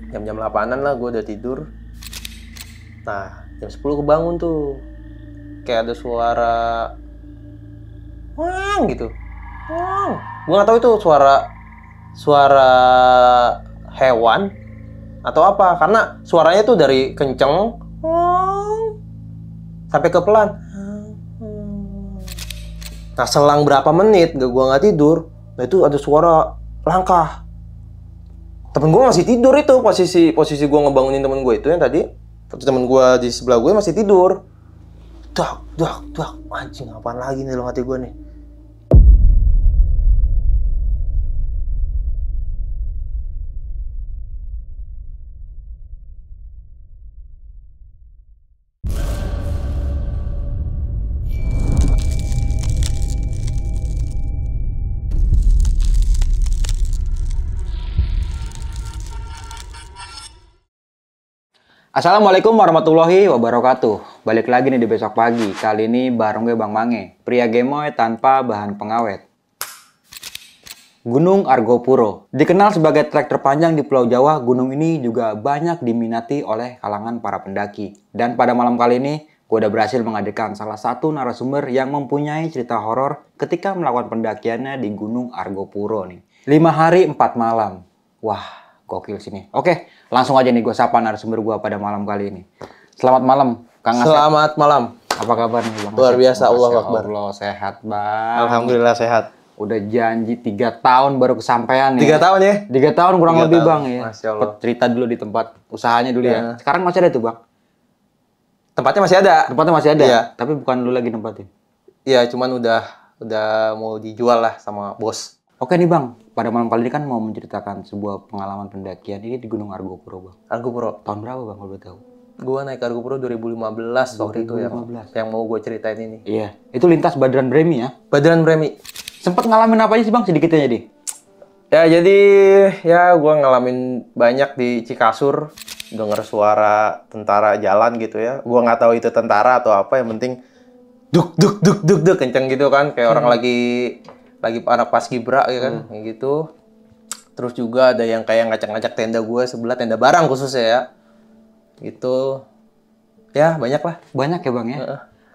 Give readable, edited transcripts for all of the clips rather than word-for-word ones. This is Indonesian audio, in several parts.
Jam-jam 8-an lah gue udah tidur. Nah, jam 10 kebangun tuh. Kayak ada suara wang gitu. Wang. Gue gak tahu itu suara hewan atau apa, karena suaranya tuh dari kenceng wang, sampai ke pelan. Nah, selang berapa menit gue nggak tidur, nah itu ada suara langkah. Temen gue masih tidur itu, posisi gue ngebangunin temen gue itu yang tadi, temen gue di sebelah gue masih tidur. Dak, anjing apaan lagi nih dalam hati gue nih. Assalamualaikum warahmatullahi wabarakatuh. Balik lagi nih di besok pagi. Kali ini bareng gue Bang Mange, pria gemoy tanpa bahan pengawet. Gunung Argopuro. Dikenal sebagai trek terpanjang di Pulau Jawa, gunung ini juga banyak diminati oleh kalangan para pendaki. Dan pada malam kali ini, gue udah berhasil menghadirkan salah satu narasumber yang mempunyai cerita horor ketika melakukan pendakiannya di Gunung Argopuro nih. 5 hari 4 malam. Wah, gokil sini. Oke, langsung aja nih gue sapa narasumber gue pada malam kali ini. Selamat malam, Kang Asep. Selamat malam. Apa kabar nih, Bang? Luar biasa, Allahu Akbar. Allah, sehat, Bang. Alhamdulillah sehat. Udah janji 3 tahun baru kesampaian nih. 3 tahun ya? 3 tahun kurang 3 lebih, tahun. Bang ya. Masya Allah. Cerita dulu di tempat usahanya dulu ya. Ya. Sekarang masih ada tuh, Bang? Tempatnya masih ada. Tempatnya masih ada? Iya. Tapi bukan lu lagi nempatin? Iya, cuman udah mau dijual lah sama bos. Oke nih, Bang. Pada malam kali ini kan mau menceritakan sebuah pengalaman pendakian ini di Gunung Argopuro, Bang. Argopuro. Tahun berapa, Bang, kalau boleh tahu? Gua naik Argopuro 2015 waktu itu yang mau gue ceritain ini. Iya. Itu lintas Badran Bremi ya? Badran Bremi. Sempet ngalamin apa aja sih, Bang? Sedikit aja deh. Ya, jadi ya gua ngalamin banyak di Cikasur, denger suara tentara jalan gitu ya. Gua nggak tahu itu tentara atau apa, yang penting duk kenceng gitu kan, kayak orang lagi anak paskibra ya kan, kayak gitu. Terus juga ada yang kayak ngacak-ngacak tenda gue sebelah, tenda barang khususnya ya. Gitu. Ya, banyak lah. Banyak ya, Bang ya?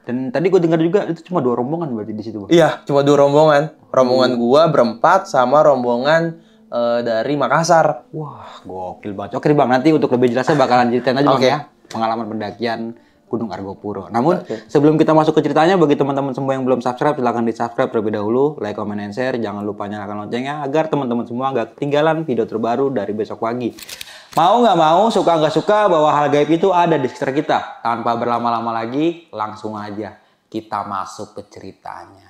Dan tadi gue dengar juga itu cuma 2 rombongan berarti di situ, Bang? Iya, cuma 2 rombongan. Rombongan gua berempat sama rombongan dari Makassar. Wah, gokil banget. Oke, Bang, nanti untuk lebih jelasnya bakalan ceritain aja, Bang ya. Pengalaman pendakian Gunung Argopuro. Namun, sebelum kita masuk ke ceritanya, bagi teman-teman semua yang belum subscribe, silahkan di-subscribe terlebih dahulu. Like, comment, and share. Jangan lupa nyalakan loncengnya agar teman-teman semua nggak ketinggalan video terbaru dari besok pagi. Mau nggak mau, suka nggak suka, bahwa hal gaib itu ada di sekitar kita. Tanpa berlama-lama lagi, langsung aja kita masuk ke ceritanya.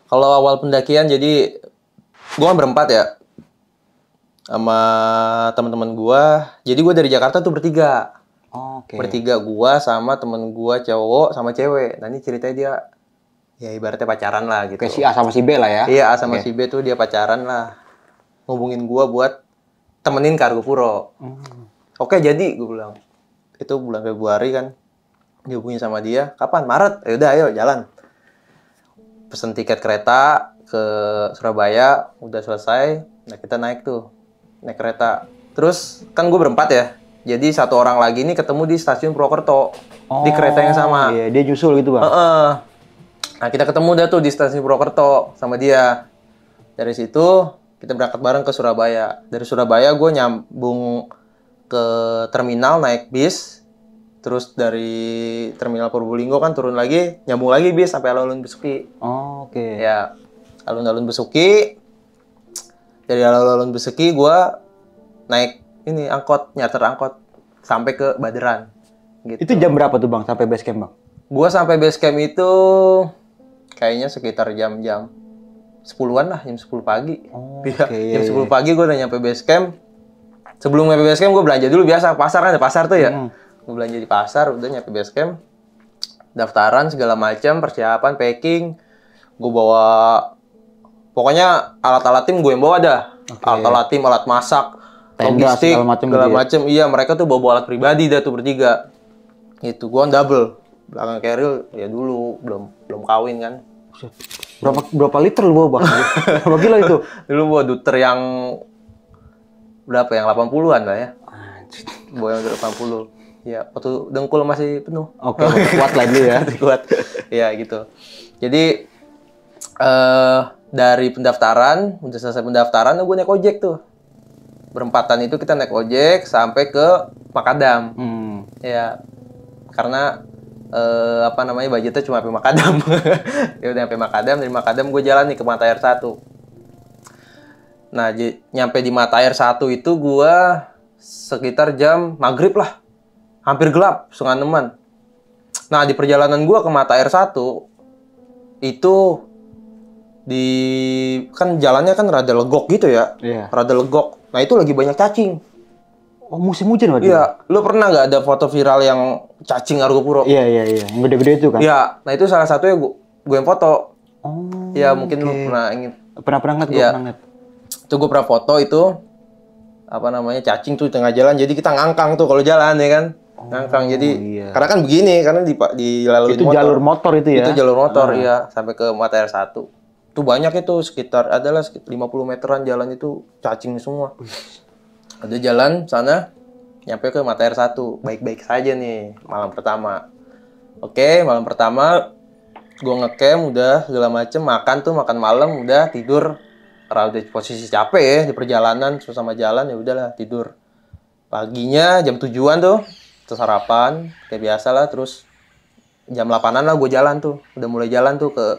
Kalau awal pendakian, jadi gua berempat ya sama teman-teman gua. Jadi gua dari Jakarta tuh bertiga. Oke. Bertiga, gua sama temen gua cowok sama cewek. Nah, ini ceritanya dia ya ibaratnya pacaran lah gitu. Kayak si A sama si B lah ya? Iya, A sama si B tuh dia pacaran lah. Ngubungin gua buat temenin ke Argopuro. Oke, jadi gua bilang. Itu bulan Februari kan. Dihubungin sama dia. Kapan? Maret. Ya udah, ayo jalan. Pesen tiket kereta ke Surabaya, udah selesai. Nah, kita naik tuh. Naik kereta. Terus kan gue berempat ya. Jadi 1 orang lagi nih ketemu di stasiun Purwokerto. Di kereta yang sama. Iya, dia nyusul gitu, Bang. Nah, kita ketemu dah tuh di stasiun Purwokerto sama dia. Dari situ kita berangkat bareng ke Surabaya. Dari Surabaya gue nyambung ke terminal naik bis. Terus dari terminal Purbolinggo kan turun lagi, nyambung lagi bis sampai Alun-Alun Besuki. Oke. Ya, Alun-Alun Besuki. Dari Alun-Alun Besuki gue naik ini nyarter angkot sampai ke Baderan. Gitu. Itu jam berapa tuh, Bang, sampai base camp, Bang? Gue sampai base camp itu kayaknya sekitar jam-jam 10-an lah, jam 10 pagi. Jam 10 pagi gue udah nyampe base camp. Sebelum nyampe base camp gue belanja dulu biasa, pasar kan ada pasar tuh ya. Gue belanja di pasar, udah nyampe base camp. Daftaran segala macam, persiapan, packing. Gue bawa, pokoknya alat-alat tim gue yang bawa dah. Alat-alat tim, alat masak, Tenda, logistik, segala macem. Iya, mereka tuh bawa alat pribadi dah tuh bertiga. Itu gue double. Belakang Keril ya dulu belum kawin kan. Berapa liter lu bawa, Bang? Berapa kilo itu? Dulu bawa duter yang berapa, yang 80-an lah ya. Bawa yang 80. Ya, waktu dengkul masih penuh. Oke, kuat lah dulu ya. Kuat. Ya gitu. Jadi dari pendaftaran, udah selesai pendaftaran, gue naik ojek tuh. Berempatan itu kita naik ojek sampai ke Makadam. Ya, karena budgetnya cuma sampai Makadam. Ya udah sampai Makadam, dari Makadam gue jalan nih ke Mata Air 1. Nah, nyampe di Mata Air 1 itu gue sekitar jam maghrib lah. Hampir gelap, 5:30. Nah, di perjalanan gue ke Mata Air 1 itu kan jalannya kan rada legok gitu ya. Iya. Rada legok. Nah, itu lagi banyak cacing. Oh, musim hujan berarti? Iya. Lu pernah nggak ada foto viral yang cacing Argopuro? Iya. Yang gede-gede itu kan? Iya. Nah, itu salah satunya gue yang foto. Oh. Ya, mungkin lu pernah ingin. Pernah ngeliat, gue pernah ngeliat. Itu gue pernah foto itu. Cacing tuh di tengah jalan. Jadi kita ngangkang tuh kalau jalan ya kan. Ngangkang. Jadi, karena kan begini. Karena dilalui itu motor. Jalur motor itu ya? Itu jalur motor, iya. Sampai ke Mata Air 1. Itu banyak itu, sekitar 50 meteran jalan itu cacing semua. Ada jalan sana, nyampe ke Mata Air 1. Baik-baik saja nih, malam pertama. Oke, malam pertama gue ngecamp udah segala macem, makan malam, udah tidur. Karena udah posisi capek ya di perjalanan, sama jalan, ya udahlah tidur. Paginya jam 7-an tuh sarapan kayak biasa lah, terus jam 8-an lah gue jalan tuh, udah mulai jalan tuh ke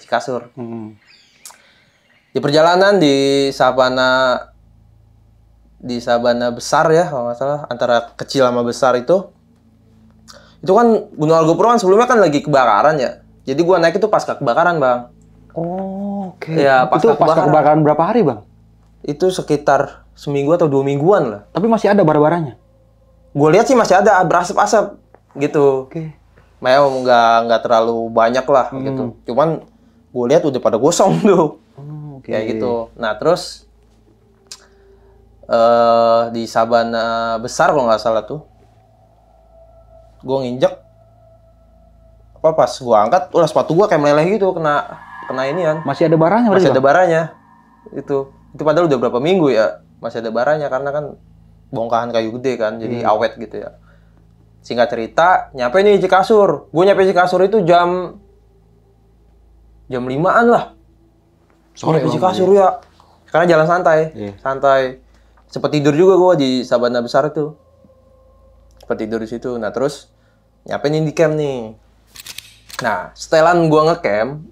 Cikasur. Di perjalanan di Sabana besar ya kalau nggak salah, antara kecil sama besar itu kan Gunung Argopuro kan sebelumnya kan lagi kebakaran ya, jadi gue naik itu pasca kebakaran, Bang. Oh, oke. Ya, Itu pasca kebakaran berapa hari, Bang? Itu sekitar seminggu atau 2 mingguan lah. Tapi masih ada bara-baranya? Gue lihat sih masih ada berasap-asap gitu. Oke. Memang nggak terlalu banyak lah gitu. Cuman gue lihat udah pada gosong tuh. Kayak gitu. Nah terus di Sabana besar kalau nggak salah tuh, gue nginjek pas gue angkat, sepatu gue kayak meleleh gitu, kena ini kan. Masih ada baranya? Masih ada baranya. Itu padahal udah berapa minggu ya masih ada baranya, karena kan bongkahan kayu gede kan, jadi awet gitu ya. Singkat cerita, nyampe nih Cikasur. Gue nyampe Cikasur itu jam 5-an lah. Sore nyampe Cikasur ya. Karena jalan santai. Santai. Sempet tidur juga gue di Sabana besar itu. Sempet tidur di situ. Nah terus nyampe nih di camp nih. Nah setelan gue ngecamp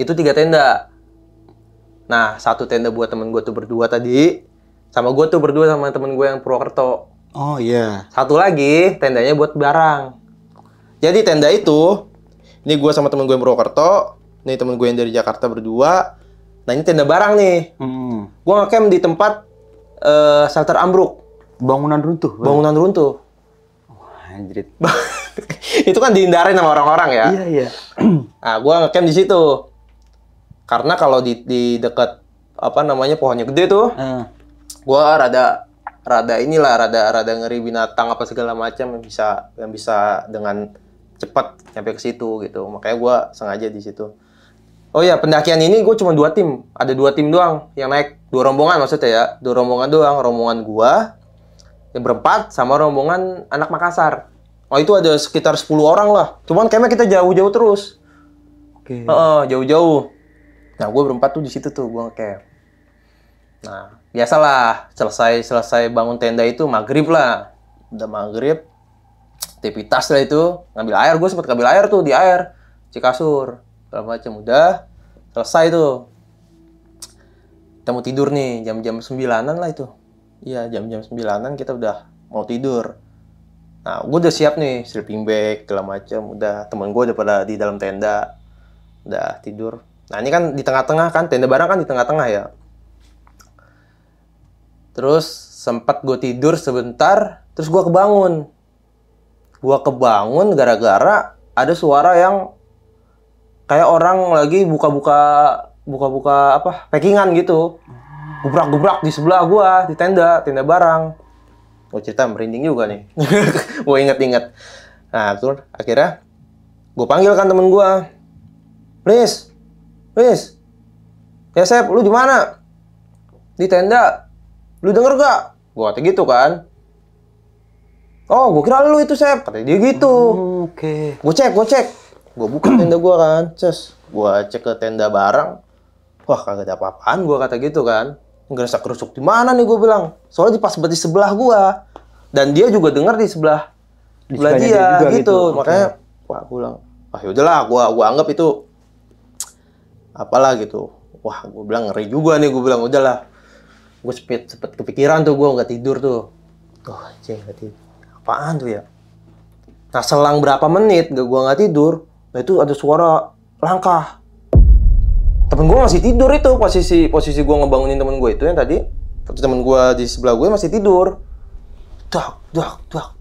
itu 3 tenda. Nah 1 tenda buat temen gue tuh berdua tadi, sama gue tuh berdua sama temen gue yang Purwokerto. Oh iya. 1 lagi tendanya buat barang. Jadi tenda itu, ini gue sama temen gue yang Purwokerto, ini temen gue yang dari Jakarta berdua. Nah ini tenda barang nih. Gue ngecamp di tempat shelter ambruk. Bangunan runtuh. Bangunan runtuh. Wah, anjrit. Itu kan dihindarin sama orang-orang ya. Iya. Nah gue ngecamp di situ. Karena kalau di dekat pohonnya gede tuh, gue rada ngeri binatang apa segala macam yang bisa dengan cepat nyampe ke situ gitu. Makanya gue sengaja di situ. Oh ya, pendakian ini gue cuma 2 tim. Ada 2 tim doang yang naik. 2 rombongan maksudnya ya. 2 rombongan doang. Rombongan gue yang berempat sama rombongan anak Makassar. Oh itu ada sekitar 10 orang lah. Cuman kayaknya kita jauh-jauh terus. Oke. Jauh-jauh. Nah gue berempat tuh di situ tuh gue ngecamp. Nah biasalah selesai bangun tenda itu maghrib lah. Udah maghrib, aktivitas lah itu, ngambil air. Gue sempet ngambil air tuh di air Cikasur segala macam. Udah selesai tuh, kita mau tidur nih jam 9-an lah itu. Iya jam 9-an kita udah mau tidur. Nah gue udah siap nih sleeping bag segala macam. Udah temen gue udah pada di dalam tenda, udah tidur. Nah ini kan di tengah-tengah kan, tenda barang kan di tengah-tengah ya. Terus sempat gue tidur sebentar, terus gue kebangun. Gue kebangun gara-gara ada suara yang kayak orang lagi buka-buka apa packingan gitu. Gubrak-gubrak di sebelah gua di tenda barang. Gua cerita merinding juga nih. Gua inget-inget. Nah, terus akhirnya gua panggil kan temen gua. Riz. Ya Sep, lu di mana? Di tenda. Lu denger gak? Gua kata gitu kan. Oh, gua kira lu itu Sep. Kata dia gitu. Oke. Gua cek. Gua buka tenda gua kan. Gua cek ke tenda barang. Wah, kagak ada apa-apaan gua kata gitu kan. Ngerasa kerusuk di mana nih gua bilang. Soalnya pas di sebelah gua. Dan dia juga dengar di sebelah dia juga, gitu. Makanya wah gua bilang, "Wah, yaudahlah, gua anggap itu apalah gitu." Wah, gua bilang ngeri juga nih, gua bilang udahlah. Gua sempet kepikiran tuh, gua nggak tidur tuh. Anjing, nggak tidur. Apaan tuh ya? Nah, selang berapa menit gua nggak tidur, nah itu ada suara langkah. Temen gue masih tidur itu, posisi gue ngebangunin temen gue itu yang tadi. Temen gue di sebelah gue masih tidur. Dak,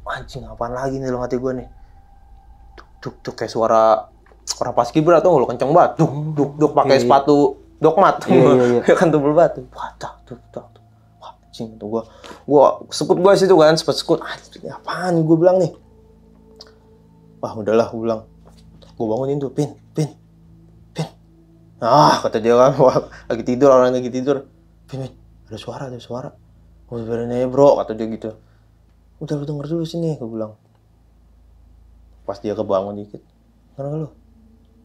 anjing apaan lagi nih dalam hati gue nih. Duk, kayak suara paskibra tuh lo kenceng banget. Duk, pakai sepatu dokmat. Iya. Kan tubel banget. Wah, dak. Wah, anjing tuh gue sekut gue situ kan, sekut. Anjing apaan nih gue bilang nih. Wah, udahlah gue bilang. Gue bangunin tuh, Pin. Kata dia kan, wah, orang lagi tidur. Pin, ada suara. Gue biarin aja bro, kata dia gitu. Udah lu denger dulu sini, gue bilang. Pas dia kebangun dikit. Kenapa lu?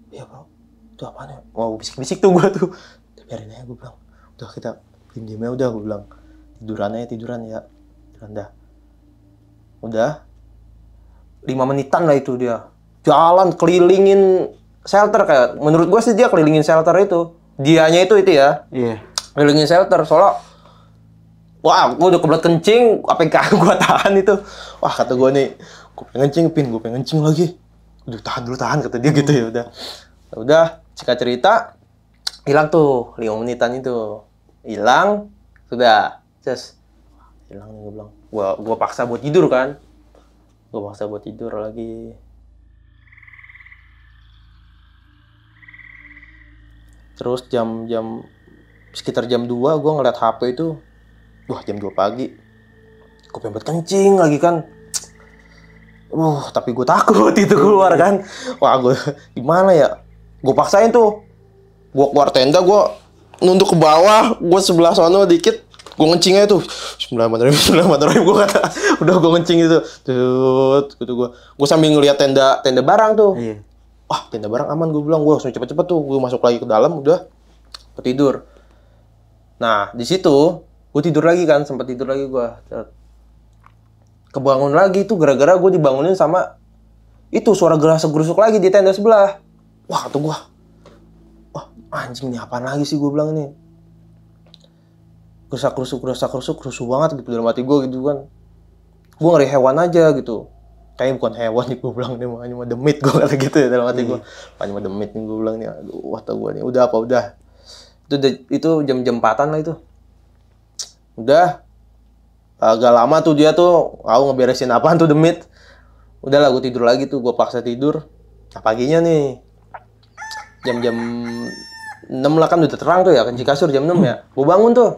Iya bro, itu apaan ya? Mau bisik-bisik tuh gue tuh. Biarin aja, gue bilang. Udah kita diem aja udah, gue bilang. Tiduran ya. Dah. Udah. 5 menitan lah itu dia. Jalan kelilingin shelter kayak menurut gue sih dia kelilingin shelter itu. Dianya itu ya. Iya. Kelilingin shelter soalnya wah, gue udah kebelet kencing, apa yang gue tahan itu. Wah, kata gue nih, gue pengen kencing, Pin, gue pengen kencing lagi. Udah tahan kata dia gitu ya udah. Udah, singkat cerita hilang tuh 5 menitan itu. Hilang, sudah. Hilang nih gue bilang. Gue paksa buat tidur kan. Gue paksa buat tidur lagi. Terus sekitar jam 2 gue ngeliat HP itu. Wah, jam 2 pagi. Gue pengen kencing lagi kan. Tapi gue takut itu keluar kan. Wah, gue gimana ya? Gue paksain tuh. Gue keluar tenda, gue nunduk ke bawah. Gue sebelah sono dikit. Gue ngencingnya tuh. Bismillahirrahmanirrahim. Gue kata, udah gue ngencing itu. Gitu gue sambil ngeliat tenda barang tuh. Iya. Wah, tenda barang aman, gue bilang. Gue langsung cepet-cepet tuh. Gue masuk lagi ke dalam, udah tidur. Nah, di situ gue tidur lagi kan, sempat tidur lagi gue. Kebangun lagi tuh gara-gara gue dibangunin sama itu suara gerasuk-gerusuk lagi di tenda sebelah. Wah, kata gue. Wah, anjing nih apaan lagi sih gue bilang nih. Gerasa-gerusuk rusuh banget gitu dalam hati gue gitu kan. Gue ngeri hewan aja gitu. Kayaknya bukan hewan nih gue bilang nih, hanya demit gue kata gitu ya dalam hati gue. Hanya demit nih gue bilang nih. Aduh, kata gue nih. Udah. Itu jam-jam 4-an lah itu. Udah. Agak lama tuh dia tuh. Aku ngeberesin apaan tuh demit. Udahlah gue tidur lagi tuh. Gue paksa tidur. Nah paginya nih. Jam 6 lah kan udah terang tuh ya. Kunci kasur jam 6 ya. Gue bangun tuh.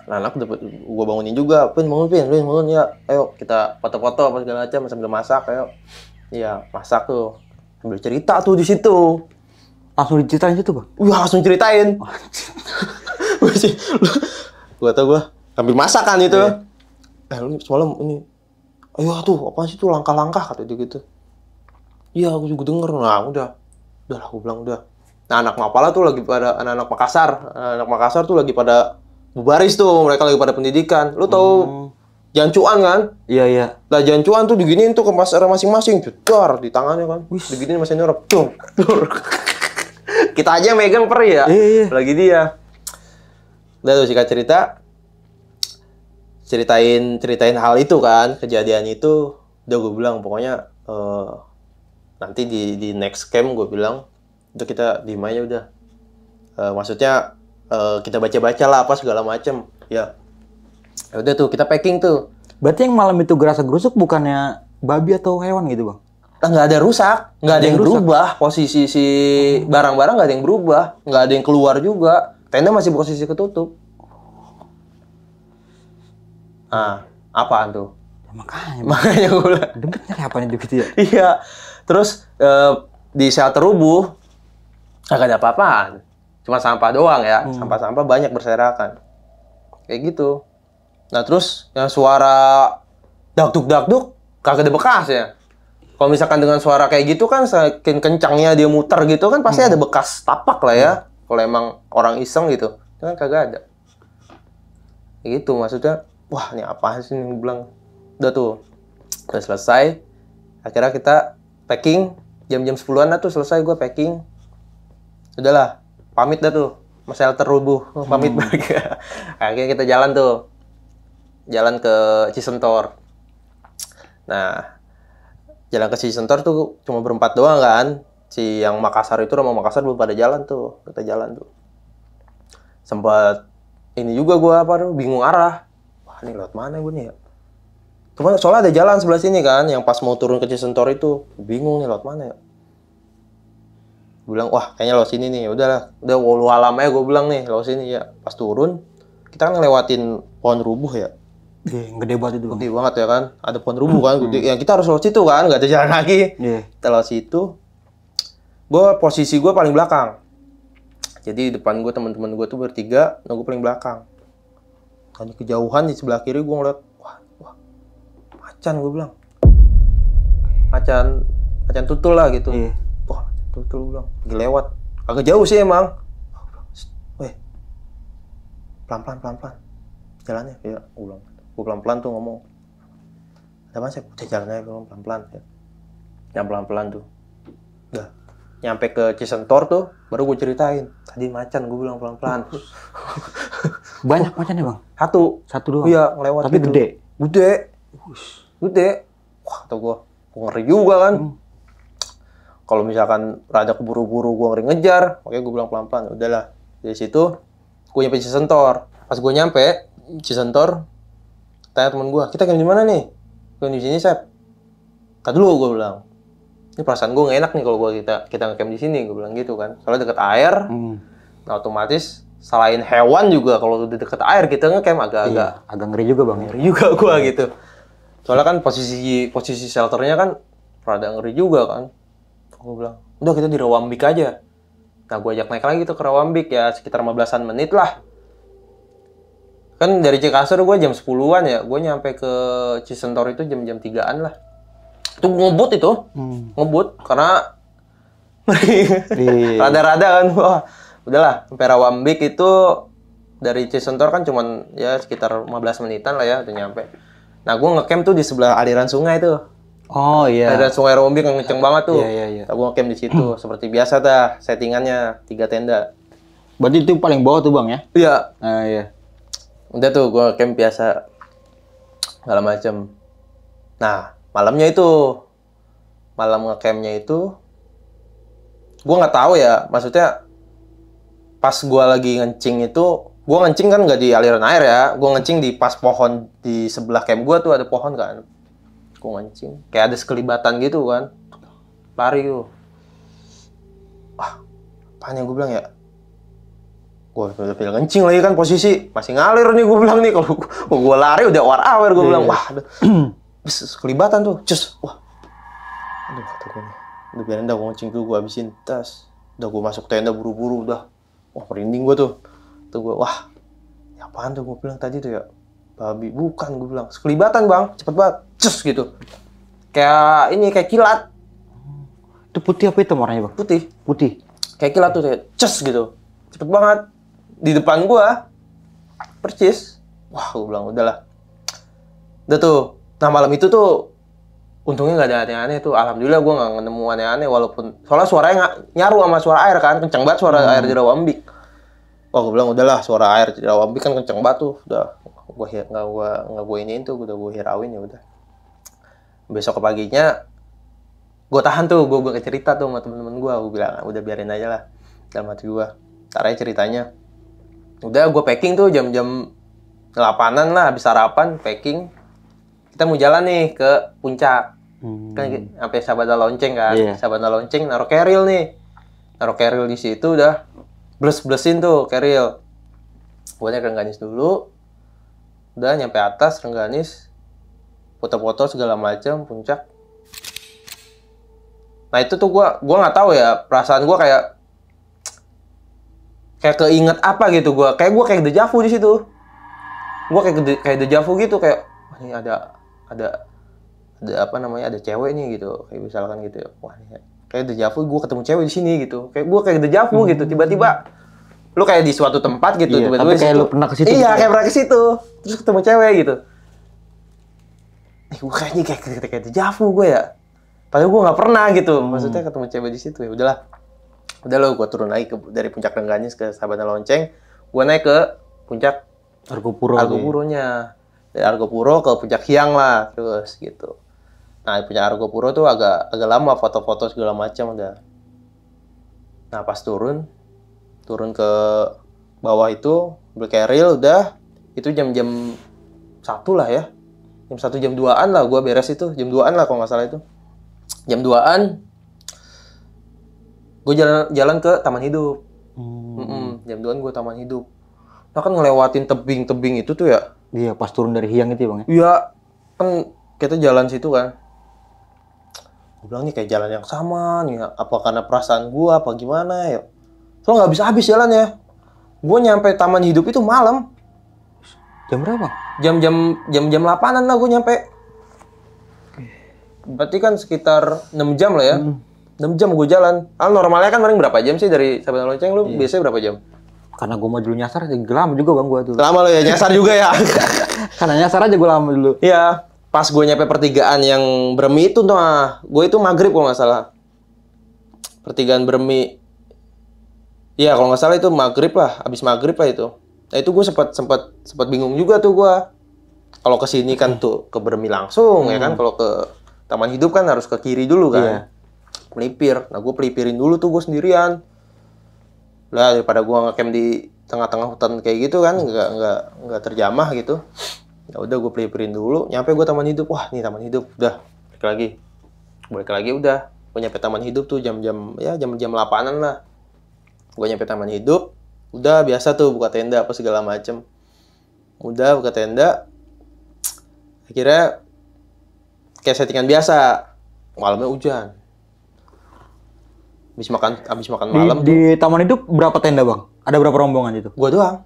Nah, anak gue bangunin juga, Pin bangun ya, ayo kita foto-foto apa segala macam sambil masak, ayo, iya masak tuh, sambil cerita tuh di situ, langsung diceritain situ bang? Wah langsung ceritain, gue tau gue sambil masak kan itu, lu semalam ini, ayo tuh apa sih tuh langkah-langkah kata dia gitu, iya aku juga denger, nah udah lah gue bilang udah, nah anak Mapala tuh lagi pada anak Makassar tuh lagi pada bubaris tuh, mereka lagi pada pendidikan. Lu tahu jancuan kan? Iya. Nah, jancuan tuh diginiin tuh ke pasar masing-masing. Jedar di tangannya kan. Diginiin masih nyorok. Tuh. Kita aja megang peri ya. Iya. Lagi dia. Udah tuh singkat cerita. Ceritain hal itu kan, kejadian itu. Udah gue bilang pokoknya nanti di next camp gue bilang udah kita diem aja udah. Maksudnya kita baca-baca lah apa segala macem ya. Udah tuh kita packing tuh. Berarti yang malam itu gerasa-gerusuk bukannya babi atau hewan gitu bang? nggak ada rusak, nggak ada yang berubah. Posisi si barang-barang nggak ada yang berubah, nggak ada yang keluar juga. Tenda masih posisi ketutup. Nah, apaan tuh? Ya, makanya Makanya gue bilang. debit nyari apa nih debit ya? Iya. Terus di shelter rubuh nggak ada apa-apaan. Cuma sampah doang ya. Sampah-sampah banyak berserakan. Kayak gitu. Nah, terus yang suara dakduk kagak ada bekas ya. Kalau misalkan dengan suara kayak gitu kan saking kencangnya dia muter gitu kan pasti ada bekas tapak lah ya. Kalau emang orang iseng gitu. Itu kan kagak ada. Kayak gitu maksudnya. Wah, ini apaan sih nih, bilang. Udah tuh. Udah selesai. Akhirnya kita packing. Jam-jam 10-an dah tuh selesai gue packing. Udahlah. Pamit dah tuh. Mas shelter rubuh. Pamit balik. Akhirnya kita jalan tuh. Jalan ke Cisentor. Nah, jalan ke Cisentor tuh cuma berempat doang kan. Si yang Makassar itu sama Makassar belum pada jalan tuh. Kita jalan tuh. Sempat ini juga gue bingung arah. Wah, ini lewat mana gue nih ya? Cuma soalnya ada jalan sebelah sini kan, yang pas mau turun ke Cisentor itu. Bingung nih lewat mana ya? Gue bilang, wah kayaknya lewat sini nih. Udah walau alam aja gue bilang nih, lewat sini ya. Pas turun, kita kan ngelewatin pohon rubuh ya. Gede banget itu. Gede banget ya kan. Ada pohon rubuh kan, gede. Ya kita harus lewat situ kan, nggak ada jalan lagi. Kita lewat situ. Posisi gue paling belakang. Jadi depan gue teman-teman gue tuh bertiga, nah gue paling belakang. Hanya kejauhan di sebelah kiri gue ngeliat, wah, macan gue bilang. Macan tutul lah gitu. Wah, macan tutul gue bilang. Lagi lewat. Agak jauh sih emang. Weh, pelan-pelan. Jalannya, ya, gue bilang. Gue pelan-pelan tuh ngomong. Ada apa sih? Udah jalannya gue pelan-pelan. Ya. Yang pelan-pelan tuh. Udah. Nyampe ke Cisentor tuh, baru gue ceritain. Tadi macan, gue bilang pelan-pelan. Banyak macan ya bang? Satu doang? Iya, ngelewat tapi gitu. Gede. Wah, kata gue ngeri juga kan. Kalau misalkan rada keburu-buru, gue ngeri ngejar. Makanya gue bilang pelan-pelan. Udahlah, dari situ, gue nyampe Cisentor. Pas gue nyampe Cisentor, tanya temen gue, kita camp di mana nih? Camp di sini, Sep. Tadi dulu gue bilang. Ini perasaan gue gak enak nih kalau kita nge-camp di sini, gue bilang gitu kan. Soalnya deket air, nah otomatis selain hewan juga kalau udah deket air kita nge-camp agak ngeri juga bang. Ngeri juga gue gitu. Soalnya kan posisi shelternya kan rada ngeri juga kan. Gue bilang, udah kita di Rawambik aja. Nah gue ajak naik lagi tuh ke Rawambik ya sekitar 15-an menit lah. Kan dari Cikasur gue jam 10-an ya, gue nyampe ke Cisentor itu jam 3-an lah. Itu ngebut itu, ngebut karena rada-rada kan. Wah, udahlah, sampai Rawambik itu dari Cisentor kan cuman ya sekitar 15 menitan lah ya udah nyampe. Nah, gue ngecamp tuh di sebelah aliran sungai tuh. Oh iya. Aliran sungai Rawambik yang kenceng banget tuh. Iya. Nah, gue ngecamp di situ, seperti biasa dah settingannya 3 tenda. Berarti itu paling bawah tuh bang ya? Iya. Iya. Udah tuh gue ngecamp biasa segala macem. Nah, malam ngecampnya itu gue nggak tahu ya, maksudnya pas gue lagi ngencing itu, gue ngencing kan nggak di aliran air ya, gue ngencing di pas pohon di sebelah camp gue tuh ada pohon kan, gue ngencing kayak ada sekelibatan gitu kan, lari tuh, wah apaan yang gue bilang ya, gue udah pilih ngencing lagi kan posisi masih ngalir nih gue bilang nih, kalau gue lari udah war-war gue bilang wah kelibatan tuh, cus, wah, aduh kata gue nih, udah biarin dah gue ngencing dulu, gue habisin tas, udah gue masuk tenda buru-buru, udah, wah merinding gue tuh gue, wah, ya apaan tuh gue bilang tadi tuh ya, babi, bukan gue bilang, sekelibatan bang, cepet banget, cus gitu, kayak kilat. Itu putih apa hitam warnanya bang? Putih, kayak kilat tuh, kayak cus gitu, cepet banget, di depan gue, percis, wah gue bilang udahlah, udah tuh. Nah malam itu tuh untungnya nggak ada aneh-aneh tuh, alhamdulillah gue nggak nemu aneh-aneh, walaupun soalnya suaranya nyaru sama suara air kan, kenceng banget suara air di Rawambik. Wah gue bilang udahlah, suara air di Rawambik kan kenceng banget tuh, udah gue iniin tuh, udah gue hirauin ya udah. Besok paginya gue tahan tuh, gue cerita tuh sama temen-temen gue bilang udah biarin aja lah dalam hati gue, ntar aja ceritanya. Udah gue packing tuh jam-jam 8-an lah, habis sarapan packing. Kita mau jalan nih ke puncak. Kan sampai Sabana Lonceng kan. Iya. Sabana Lonceng naruh keril nih. Naruh keril di situ udah bles-blesin tuh keril. Gue naik Rengganis dulu. Udah nyampe atas Rengganis. Foto-foto segala macam, puncak. Nah itu tuh gua nggak tahu ya, perasaan gua kayak keinget apa gitu gua kayak deja vu di situ. Gua kayak deja vu gitu, kayak wah, ini ada apa namanya, ada cewek nih gitu, kayak misalkan gitu ya. Wah, ini kayak deja vu, gua ketemu cewek di sini gitu. Kayak gua kayak deja vu gitu, tiba-tiba lu kayak di suatu tempat gitu, Iya, tiba-tiba tapi kayak lu pernah ke situ. Iya, kayak pernah ke situ. Terus ketemu cewek gitu. Gua kayaknya kayak deja vu gua ya. Padahal gue nggak pernah gitu, maksudnya ketemu cewek di situ ya. Udah lo gue turun lagi dari puncak Rengganis ke Sabana Lonceng, gue naik ke puncak Argopuro-nya, dari Argopuro ke puncak Hyang lah, terus gitu. Nah di puncak Argopuro tuh agak lama, foto-foto segala macam udah. Nah pas turun ke bawah itu berkeril udah, itu jam 1 lah ya, jam 1 jam 2-an lah gue beres itu, jam 2-an lah kalau nggak salah itu. Jam 2-an gue jalan ke Taman Hidup. Jam 2-an gue Taman Hidup. Nah kan ngelewatin tebing-tebing itu tuh ya. Iya, pas turun dari Hyang itu ya, Bang ya. Iya, kan kita jalan situ kan. Gue bilang nih kayak jalan yang sama nih, apa karena perasaan gue apa gimana ya. Soalnya nggak habis-habis jalan ya. Gue nyampe Taman Hidup itu malam. Jam berapa? Jam 8-an lah gue nyampe. Berarti kan sekitar 6 jam lah ya. 6 jam gue jalan. Normalnya kan paling berapa jam sih dari Sabana Lonceng? Lu biasanya berapa jam? Karena gue mau dulu nyasar, lama juga Bang gue tuh. Lama lo ya, nyasar juga ya? Karena nyasar aja gue lama dulu. Iya, pas gue nyampe pertigaan yang Bermi itu tuh, gue itu maghrib kalau nggak salah. Pertigaan Bermi. Iya, kalau nggak salah itu maghrib lah, habis maghrib lah itu. Nah itu gue sempat bingung juga tuh gue. Kalau ke sini kan tuh ke Bermi langsung ya kan, kalau ke Taman Hidup kan harus ke kiri dulu kan. Iya. Pelipir. Nah, gue pelipirin dulu tuh gue sendirian. Lah daripada gue ngecamp di tengah-tengah hutan kayak gitu kan, nggak terjamah gitu. Ya udah gue pelipirin dulu. Nyampe gue Taman Hidup. Wah, nih Taman Hidup. Udah, balik lagi udah. Gue nyampe Taman Hidup tuh jam 8-an lah. Gue nyampe Taman Hidup. Udah biasa tuh buka tenda apa segala macem. Udah buka tenda. Akhirnya kayak settingan biasa, malamnya hujan. Habis makan malam di Taman Hidup berapa tenda Bang? Ada berapa rombongan itu? Gua doang.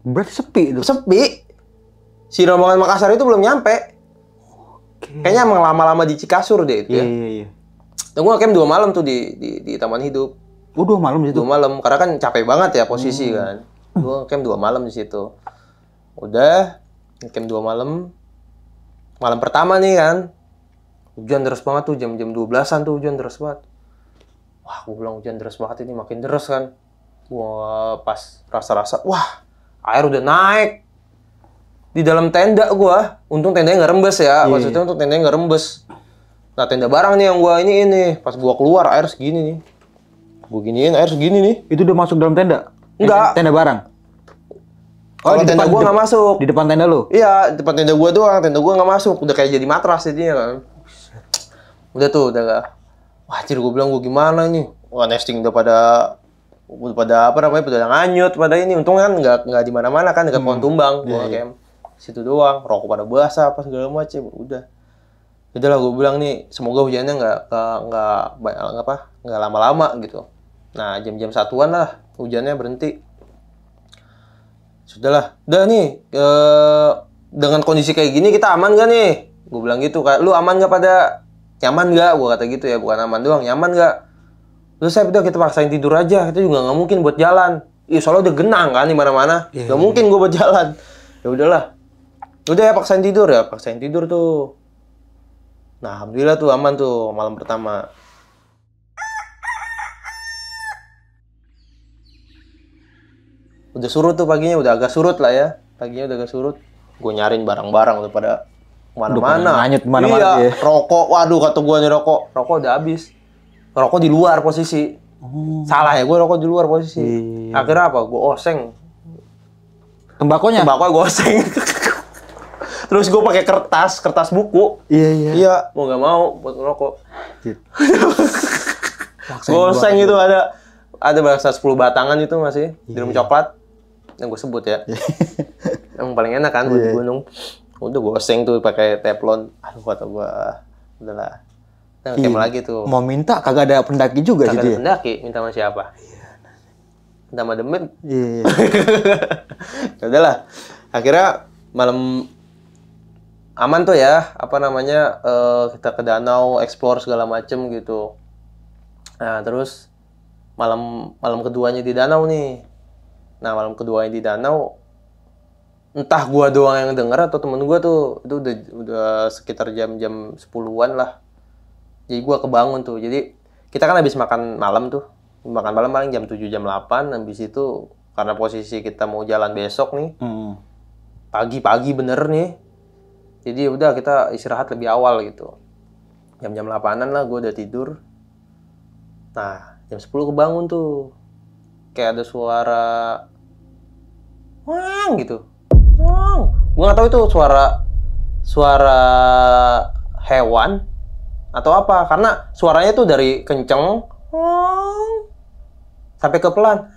Berarti sepi itu. Sepi. Si rombongan Makassar itu belum nyampe. Kayaknya emang lama-lama di Cikasur deh itu ya. Iya. Dan gua camp 2 malam tuh di Taman Hidup. 2 malam di situ? 2 malam, karena kan capek banget ya posisi kan. Gua camp 2 malam di situ. Udah, camp 2 malam. Malam pertama nih kan, hujan deras banget tuh, jam 12-an tuh hujan deras banget. Wah, gue bilang hujan deras banget ini, makin deras kan. Wah, pas rasa-rasa, wah, air udah naik. Di dalam tenda gue, untung tendanya nggak rembes ya, maksudnya untung tendanya nggak rembes. Nah, tenda barang nih yang gue ini, pas gue keluar air segini nih. Gue giniin, air segini nih. Itu udah masuk dalam tenda? Enggak. Tenda barang? Oh, di tenda gue nggak masuk. Di depan tenda lu? Iya, di depan tenda gue doang. Tenda gue nggak masuk. Udah kayak jadi matras jadinya kan. Udah tuh, udah gak. Wah, gue bilang gue gimana nih? Wah, nesting udah pada apa namanya? Udah nganyut pada ini. Untung kan nggak di mana-mana kan, dekat pohon tumbang. Gue camp situ doang. Rokok pada basah apa segala macam. Udah. Udahlah gue bilang nih, semoga hujannya nggak lama-lama gitu. Nah, jam-jam 1-an lah hujannya berhenti. Sudahlah, udah nih, dengan kondisi kayak gini kita aman gak nih? Gue bilang gitu, lu aman gak pada? Nyaman gak? Gue kata gitu ya, bukan aman doang, nyaman gak? Terus saya udah kita paksain tidur aja, kita juga nggak mungkin buat jalan. Iya, soalnya udah genang kan di mana-mana, nggak mungkin gue buat jalan. Ya udahlah, udah ya paksain tidur tuh. Nah, alhamdulillah tuh aman tuh malam pertama. Udah surut tuh paginya, udah agak surut lah ya. Paginya udah agak surut. Gue nyariin barang-barang udah pada mana-mana. Iya, rokok. Waduh, kata gue nih rokok. Rokok udah habis. Rokok di luar posisi. Salah ya, gue rokok di luar posisi. Akhirnya apa? Gue oseng. Tembakonya? Tembakau gue oseng. Terus gue pakai kertas buku. Iya, mau nggak mau buat ngerokok. Goseng itu ada bahasa 10 batangan itu masih di dalam coklat yang gue sebut ya. Yang paling enak kan buat di gunung. Udah goseng tuh pakai teflon. Aduh kata gue, udahlah. Nah, kayak lagi tuh. Mau minta kagak ada pendaki juga kagak gitu ada pendaki, minta sama siapa? Minta sama Demit. Iya. Udahlah. Akhirnya malam aman tuh ya, apa namanya, kita ke danau, explore segala macem gitu. Nah, terus malam keduanya di danau nih. Nah, malam keduanya di danau, entah gua doang yang denger atau temen gua tuh, itu udah sekitar jam 10-an lah. Jadi gua kebangun tuh. Jadi kita kan habis makan malam tuh. Makan malam paling jam 7, jam 8. Habis itu karena posisi kita mau jalan besok nih. Pagi-pagi bener nih. Jadi udah kita istirahat lebih awal gitu. Jam-jam 8-an lah gua udah tidur. Nah, jam 10 kebangun tuh. Kayak ada suara wang gitu. Wang. Gua nggak tahu itu suara hewan atau apa, karena suaranya tuh dari kenceng sampai ke pelan.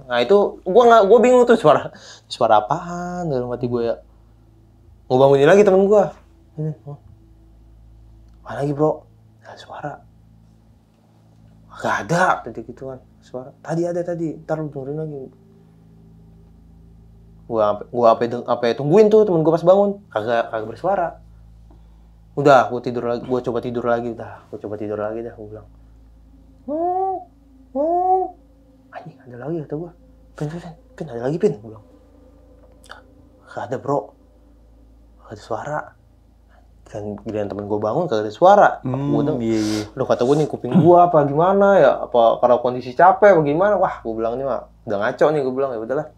Nah itu gue bingung tuh suara apaan dalam hati gue ya. Mau bangunin lagi temen gue. Mana lagi bro? Ada suara. Gak ada tadi gitu kan suara. Tadi ada tadi. Ntar lu dengerin lagi. Gue apa tungguin tuh temen gue pas bangun. Kagak bersuara. Udah, gue coba tidur lagi dah. Gue bilang. Anjing, ada lagi kata gue. Pin, ada lagi Pin. Gue bilang. Gak ada bro. Gak ada suara. Kan giliran temen gue bangun gak ada suara. Udah kata gue nih kuping gue apa gimana ya. Apa karena kondisi capek apa gimana. Wah, gue bilang nih mah. Udah ngaco nih gue bilang. Ya udahlah.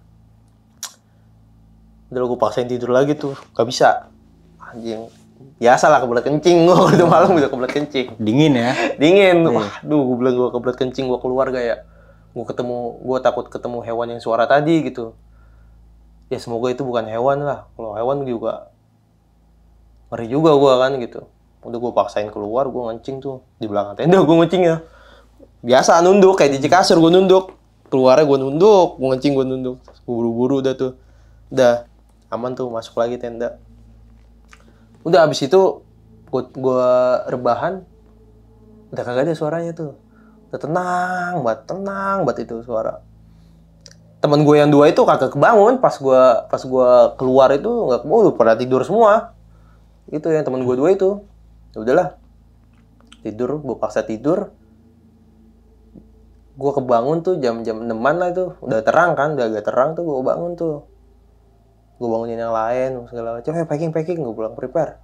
Udah gue paksain tidur lagi tuh. Gak bisa. Anjing. Biasa lah kebelet kencing, gue udah malam udah kebelet kencing. Dingin ya? Dingin. Wah, gue bilang gue kebelet kencing, gue keluar kayak gue takut ketemu hewan yang suara tadi gitu. Ya semoga itu bukan hewan lah. Kalau hewan juga ngeri juga gue kan gitu. Udah gue paksain keluar, gue ngencing tuh di belakang tenda gue ngencing ya. Biasa nunduk kayak di Cikasur gue nunduk. Keluarnya gue nunduk, gue ngencing gue nunduk. Buru-buru udah tuh. Udah aman tuh masuk lagi tenda. Udah abis itu gue rebahan, udah kagak ada suaranya tuh, udah tenang banget itu suara. Temen gue yang 2 itu kagak kebangun pas gue keluar itu nggak udah pada tidur semua. Itu yang temen gue 2 itu, ya udahlah tidur, gue paksa tidur. Gue kebangun tuh jam 6-an lah itu, udah terang kan, udah agak terang tuh gue bangun tuh. Gue bangunin yang lain segala macam, packing gue bilang prepare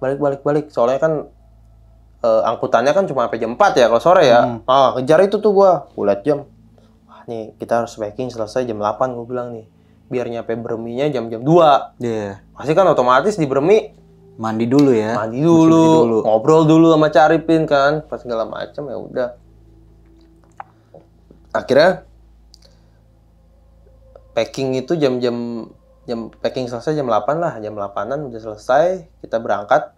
balik soalnya kan angkutannya kan cuma sampai jam 4 ya kalau sore ya. Kejar itu tuh gue liat jam, wah nih kita harus packing selesai jam 8 gue bilang nih biar nyampe Berminya jam 2. Pasti kan otomatis di Bermi mandi dulu ya, ngobrol dulu sama Caripin kan pas segala macam. Ya udah akhirnya packing itu jam packing selesai jam 8 lah, jam 8-an udah selesai, kita berangkat,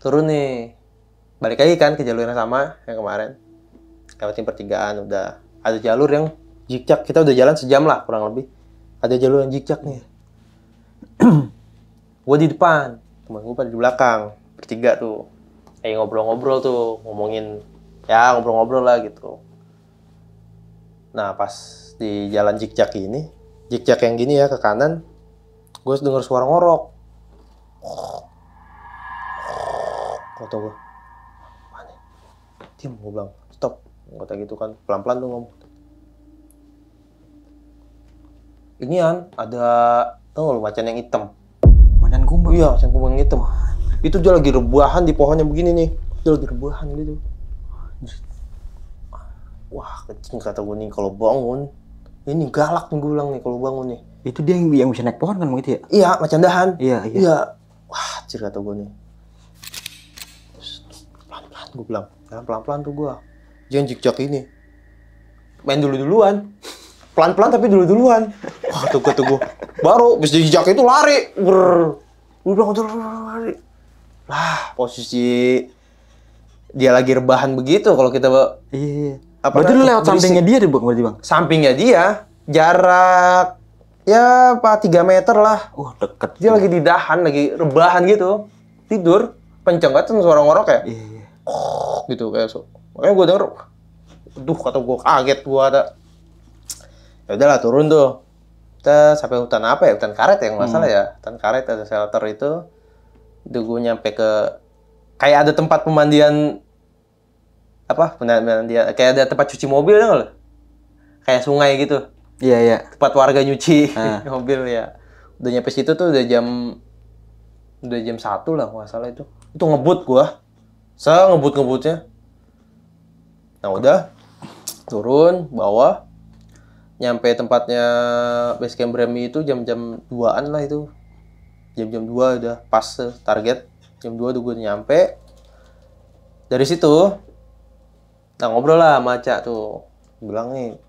turun nih, balik lagi kan ke jalur yang sama yang kemarin, lewatin pertigaan, udah ada jalur yang zigzag, kita udah jalan sejam lah kurang lebih, ada jalur yang zigzag nih, gue di depan, temen gue pada di belakang, bertiga tuh, kayak ngobrol-ngobrol tuh, ngobrol-ngobrol lah gitu. Nah pas di jalan zigzag ini, zigzag yang gini ya ke kanan, gue denger suara ngorok. Kata gue, mana? Diam, gue bilang, stop. Kata gitu kan, pelan-pelan tuh ngomong. Inian, ada, tau gak lu macan yang hitam? Macan kumbang? Iya, macan kumbang yang hitam. Itu dia lagi rebahan di pohonnya begini nih. Dia lagi rebahan gitu. Wah, kecil kata gue nih kalau bangun. Ini galak nih gue bilang nih kalau bangun nih. Itu dia yang bisa naik pohon kan begitu ya? Iya, macan dahan. Iya. Wah, ciri kata gue nih. Pelan-pelan gue bilang. Jangan pelan-pelan tuh gue. Jangan zigzag ini. Main dulu-duluan. Pelan-pelan tapi dulu-duluan. Wah, tuh gue. Baru bis dijak itu lari. Gue bilang udah lari. Lah, posisi dia lagi rebahan begitu kalau kita Iya. apa Berarti lu lewat berisik. sampingnya dia deh, Bang, berarti, Bang? Sampingnya dia, jarak ya 3 meter lah. Wah, deket. Dia lagi di dahan, lagi rebahan gitu. Tidur, kenceng kan suara ngorok ya. Iya. Gitu kayak so. Makanya gue denger, duh kata gue kaget gue ada. Ya udahlah turun tuh. Kita sampai hutan apa ya? Hutan karet ya nggak salah ya. Hutan karet ada shelter itu. Itu gue nyampe ke kayak ada tempat pemandian apa? Pemandian kayak ada tempat cuci mobil ya lo? Kayak sungai gitu. Iya, iya. Tempat warga nyuci mobil ya. Udah nyampe situ tuh udah jam 1 lah nggak salah itu. Itu ngebut gua. Ngebut-ngebutnya. Nah udah turun bawah nyampe tempatnya base camp Bremi itu jam-jam 2-an lah itu. Jam-jam 2 udah pas target. Jam 2 udah gue nyampe. Dari situ nah ngobrol lah sama Cak tuh. Bilang nih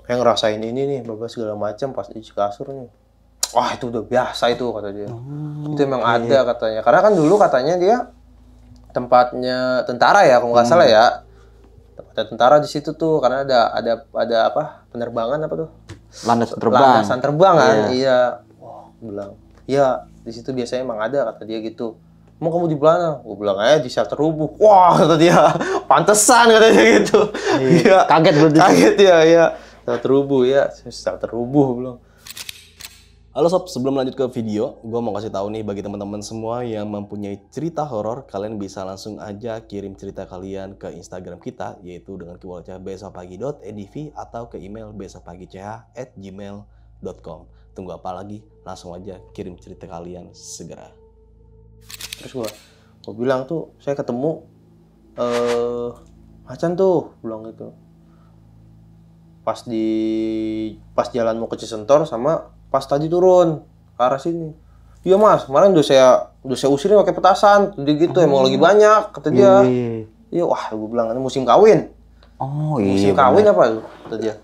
yang ngerasain ini nih babas segala macam pas di Cikasur nih. Wah itu udah biasa itu kata dia. Itu emang ada katanya. Karena kan dulu katanya dia tempatnya tentara ya kalau nggak salah ya. Tempatnya tentara di situ tuh karena ada apa penerbangan apa tuh? Landasan terbang. Landasan terbang kan. Iya. Wah, bilang. Iya, di situ biasanya emang ada kata dia gitu. Mau kamu di mana? Gue bilang aja di shelter rubuh. Wah, kata dia. Pantesan kata dia gitu. Iya. Kaget berarti. Kaget ya, iya. Shelter rubuh ya. Shelter rubuh belum. Halo sob, sebelum lanjut ke video, gue mau kasih tahu nih bagi teman-teman semua yang mempunyai cerita horor, kalian bisa langsung aja kirim cerita kalian ke Instagram kita, yaitu dengan keywordnya besokpagi.edv atau ke email besokpagi.ch@gmail.com. Tunggu apa lagi? Langsung aja kirim cerita kalian segera. Terus gue bilang tuh, saya ketemu Macan tuh, bilang gitu. Pas jalan mau ke Cisentor sama pas tadi turun ke arah sini. Iya mas, kemarin udah saya usirin pakai petasan. Jadi gitu emang lagi banyak kata dia. Iya, wah gue bilang ini musim kawin. Oh Musim iya. kawin apa tuh kata dia.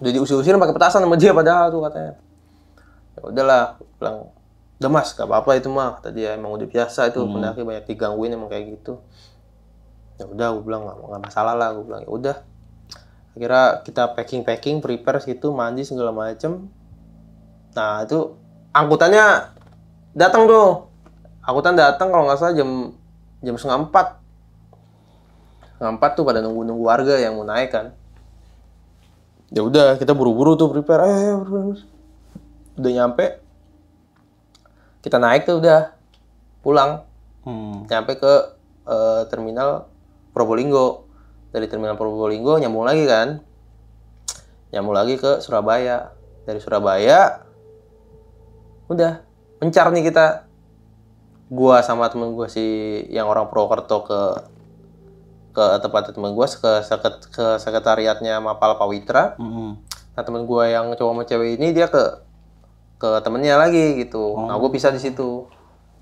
Udah diusir-usirin pakai petasan sama dia padahal tuh katanya. Ya udahlah, gue bilang udah mas, gak apa-apa itu mah kata dia. Emang udah biasa itu pendaki banyak digangguin emang kayak gitu. Ya udah, gue bilang nggak masalah lah. Gue bilang ya udah. Akhirnya kita packing, prepare situ, mandi segala macem. Nah itu angkutannya datang tuh. Angkutan datang kalau nggak salah jam 3:30. 3:30 tuh pada nunggu warga yang mau naik kan. Ya udah kita buru-buru tuh prepare. Ayo, buru-buru. Udah nyampe. Kita naik tuh udah pulang. Nyampe ke terminal Probolinggo. Dari terminal Probolinggo nyambung lagi kan. Nyambung lagi ke Surabaya. Dari Surabaya udah mencar nih kita, gua sama temen gua si yang orang Purwokerto ke tempat temen gua ke sekretariatnya Mapal Pawitra. Nah temen gua yang cowok sama cewek ini dia ke temennya lagi gitu. Nah gua pisah di situ.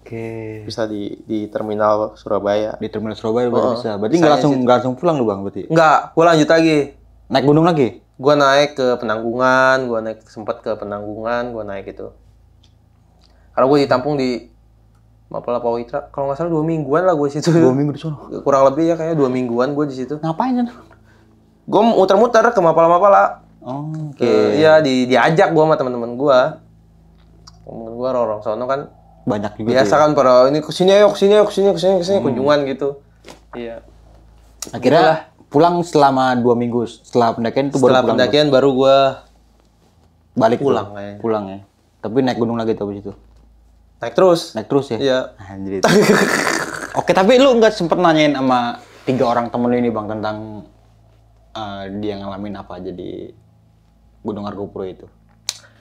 Oke. Bisa di terminal Surabaya. Di terminal Surabaya baru bisa. Berarti nggak langsung pulang lu Bang berarti? Enggak, gua lanjut lagi. Naik gunung lagi? Gua naik ke Penanggungan, gua naik itu. Karena gue ditampung di Mapala Pawitra, kalau nggak salah 2 mingguan lah gue di situ. 2 minggu di sana. Kurang lebih ya kayaknya 2 mingguan gue di situ. Ngapain kan? Gue muter-muter ke Mapala. Oh, oke. Iya diajak gue sama teman-teman gue. Temen gue orang sono kan banyak juga. Biasa kan para ini kesini kunjungan gitu. Iya. Akhirnya pulang selama 2 minggu setelah pendakian itu setelah pendakian baru gue balik pulang kayaknya. Pulang ya. Tapi naik gunung lagi tuh habis itu. Naik terus ya? Iya. Anjir. Oke, tapi lu nggak sempet nanyain sama 3 orang temen lu ini Bang tentang dia ngalamin apa aja di Gunung Argopuro itu?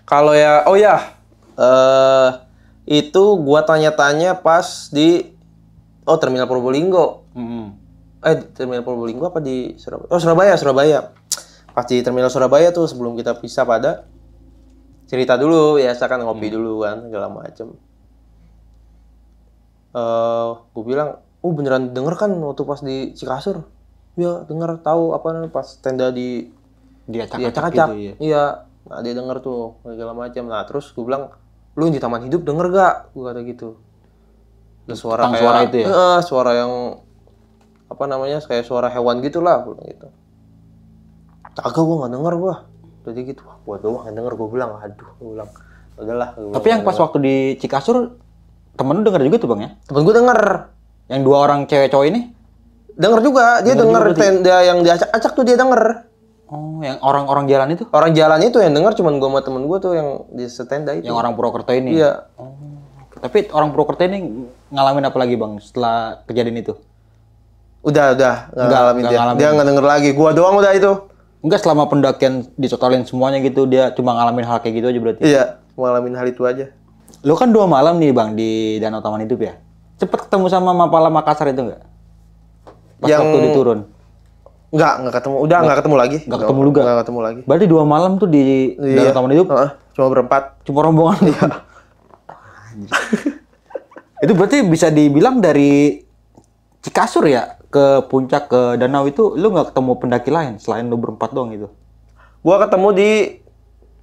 Kalau ya, itu gua tanya-tanya pas di Terminal Probolinggo. Terminal Probolinggo apa di Surabaya? Surabaya. Pas di Terminal Surabaya tuh sebelum kita pisah pada cerita dulu, ya kan ngopi dulu kan segala macem. Gue bilang, beneran denger kan waktu pas di Cikasur? Ya denger tahu apa namanya pas tenda di acak-acak gitu ya. Iya, Nah dia denger tuh segala macam. Nah terus gue bilang, lu di taman hidup denger gak? Gue kata gitu. Ada suara Tentang kayak suara itu ya? suara yang apa namanya kayak suara hewan gitulah, gue bilang gitu. Kagak, gue nggak denger gue. Jadi gitu, wah gue doang yang denger. Gue bilang, aduh, gue bilang, udahlah. Tapi yang pas waktu di Cikasur, temen lu denger juga tuh bang ya? Temen gue denger. Yang 2 orang cewek cowok ini? Denger juga, dia denger tenda yang diacak-acak tuh dia denger. Oh, yang orang-orang jalan itu? Orang jalan itu yang denger cuman gue sama temen gue tuh yang di setenda itu. Yang orang Purwokerto ini? Iya. Oh. Tapi orang Purwokerto ini ngalamin apa lagi bang setelah kejadian itu? Udah nggak ngalamin dia. Dia nggak denger lagi. Gua doang udah itu. Enggak, selama pendakian ditotalin semuanya gitu, dia cuma ngalamin hal kayak gitu aja berarti? Iya, ngalamin hal itu aja. Lu kan 2 malam nih bang di Danau Taman Hidup ya? Cepet ketemu sama Mapala Makassar itu enggak? Pas waktu diturun? Nggak ketemu. Udah nggak ketemu lagi. Nggak ketemu juga? Nggak ketemu lagi. Berarti 2 malam tuh di Danau Taman Hidup? Cuma berempat. Cuma rombongan? Iya. Itu berarti bisa dibilang dari Cikasur ya ke puncak ke danau itu lu nggak ketemu pendaki lain selain lu berempat doang gitu? Gua ketemu di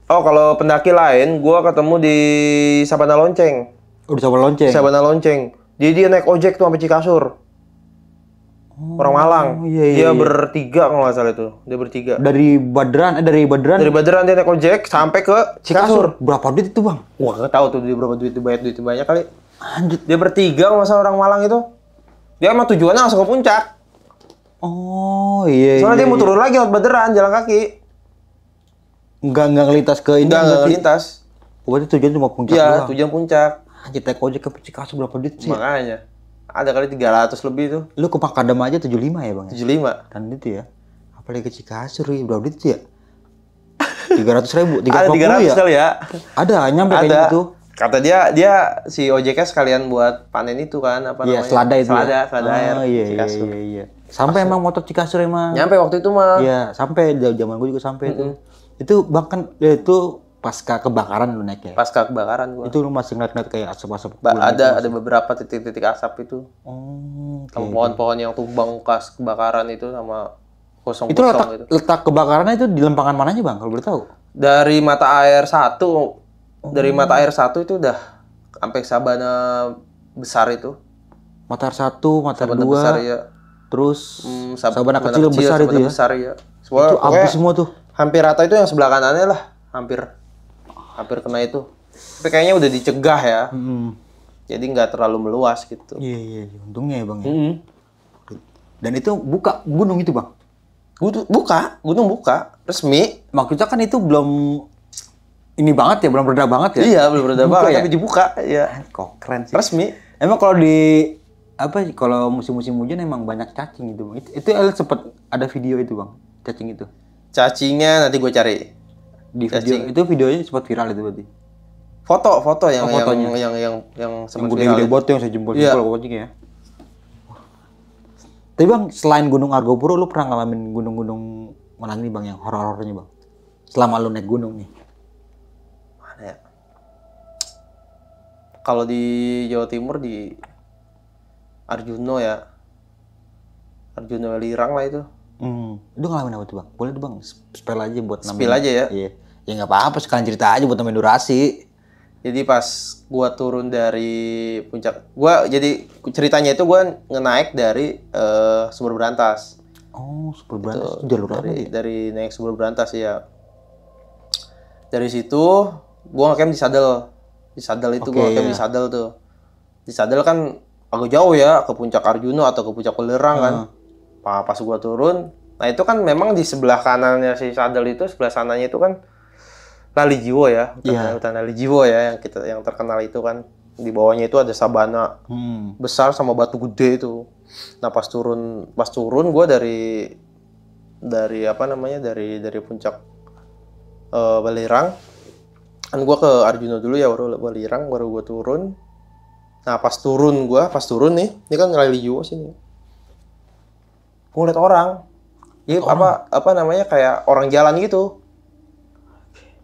kalau pendaki lain gua ketemu di Sabana Lonceng. Oh, di Sabana Lonceng. Sabana Lonceng. Dia naik ojek tuh sampai Cikasur. Orang Malang. Iya. Dia bertiga kalau nggak salah itu. Dia bertiga. Dari Badran Dari Badran dia naik ojek sampai ke Cikasur. Berapa duit itu bang? Wah nggak tahu tuh dia berapa duit banyak kali. Anjir. Dia bertiga kalau nggak salah orang Malang itu. Dia emang tujuannya langsung ke puncak. Oh iya. Soalnya dia mau turun lagi lewat Badran jalan kaki. Nggak ngelintas ke ini. Nggak ngelintas. Berarti tujuan cuma puncak Iya, doang. tujuan puncak. Anjir, naik ojek ke Cikasur berapa duit sih? Makanya. Ada kali 300 lebih tuh. Lu ke Makadam aja 75 ya bang? 75. Dan itu ya. Apalagi ke Cikasur ya, berapa duit sih ya? 300.000, 350 Ada 300 ya? kali ya. Ada, nyampe kayak Ada. gitu. Kata dia si ojeknya sekalian buat panen itu kan apa Iya, namanya? selada itu. Selada air. Iya, Cikasur. iya. Sampai emang motor Cikasur emang. Nyampe waktu itu mah. Iya, sampai zaman gue juga sampai itu. Itu bahkan itu pasca kebakaran lu naik ya. Pasca kebakaran gua. Itu lu masih ngeliat-ngeliat kayak asap-asap. Ada beberapa titik-titik asap itu. Oh, Sama pohon-pohon yang tumbang bekas kebakaran itu sama kosong-kosong itu itu. letak kebakarannya itu di lempangan mananya bang kalau boleh tahu? Dari mata air 1. Dari mata air 1 itu udah sampai Sabana besar itu. Mata air 1, mata air Sabana 2, besar ya. terus Sabana kecil besar itu Sabana ya? besar ya. Itu habis semua tuh. Hampir rata itu yang sebelah kanannya lah, hampir kena itu. Tapi kayaknya udah dicegah ya. Jadi nggak terlalu meluas gitu. Iya. Untungnya ya bang ya. Dan itu buka gunung itu bang? Gunung buka, resmi. Maksudnya kan itu belum ini banget ya, belum reda banget ya? Iya, belum reda banget, ya? tapi dibuka. Iya. Kok keren sih. Resmi. Emang kalau kalau musim-musim hujan emang banyak cacing gitu bang. Itu sempat ada video itu bang, cacing itu. Cacingnya nanti gue cari. Di video itu videonya sempat viral itu berarti. Foto yang fotonya. yang sempat Yang gede viral. banget yang sejempol Iya. cacing ya. Tapi bang, selain Gunung Argopuro, lu pernah ngalamin gunung-gunung mana nih bang yang horor-horornya bang? Selama lu naik gunung nih. Mana ya? Kalau di Jawa Timur di Arjuno ya. Arjuno Welirang lah itu. Lu ngalamin apa tuh bang? Boleh tuh bang, spill aja buat nambahin. Spill aja ya? Iya. Ya nggak apa-apa, sekalian cerita aja buat nambahin durasi. Jadi pas gua turun dari puncak, jadi ceritanya itu gua ngenaik dari Sumber Berantas. Oh, Sumber Berantas itu jalur apa ya? Dari naik Sumber Berantas ya. Dari situ gua ngecamp di Sadel. Di Sadel itu gua ngecamp di Sadel tuh. Di Sadel kan agak jauh ya ke puncak Arjuno atau ke puncak Welirang kan. Pas gua turun, nah itu kan memang di sebelah kanannya si Sadel itu, sebelah sananya itu kan Lali Jiwo ya, hutan Lali Jiwo ya yang terkenal itu kan. Di bawahnya itu ada sabana besar sama batu gede itu. Nah pas turun gue dari apa namanya dari puncak Welirang. Kan gue ke Arjuno dulu ya, baru Welirang, baru gue turun. Nah pas turun nih, ini kan Lali Jiwo sini. Gue ngeliat orang. Iya apa namanya kayak orang jalan gitu.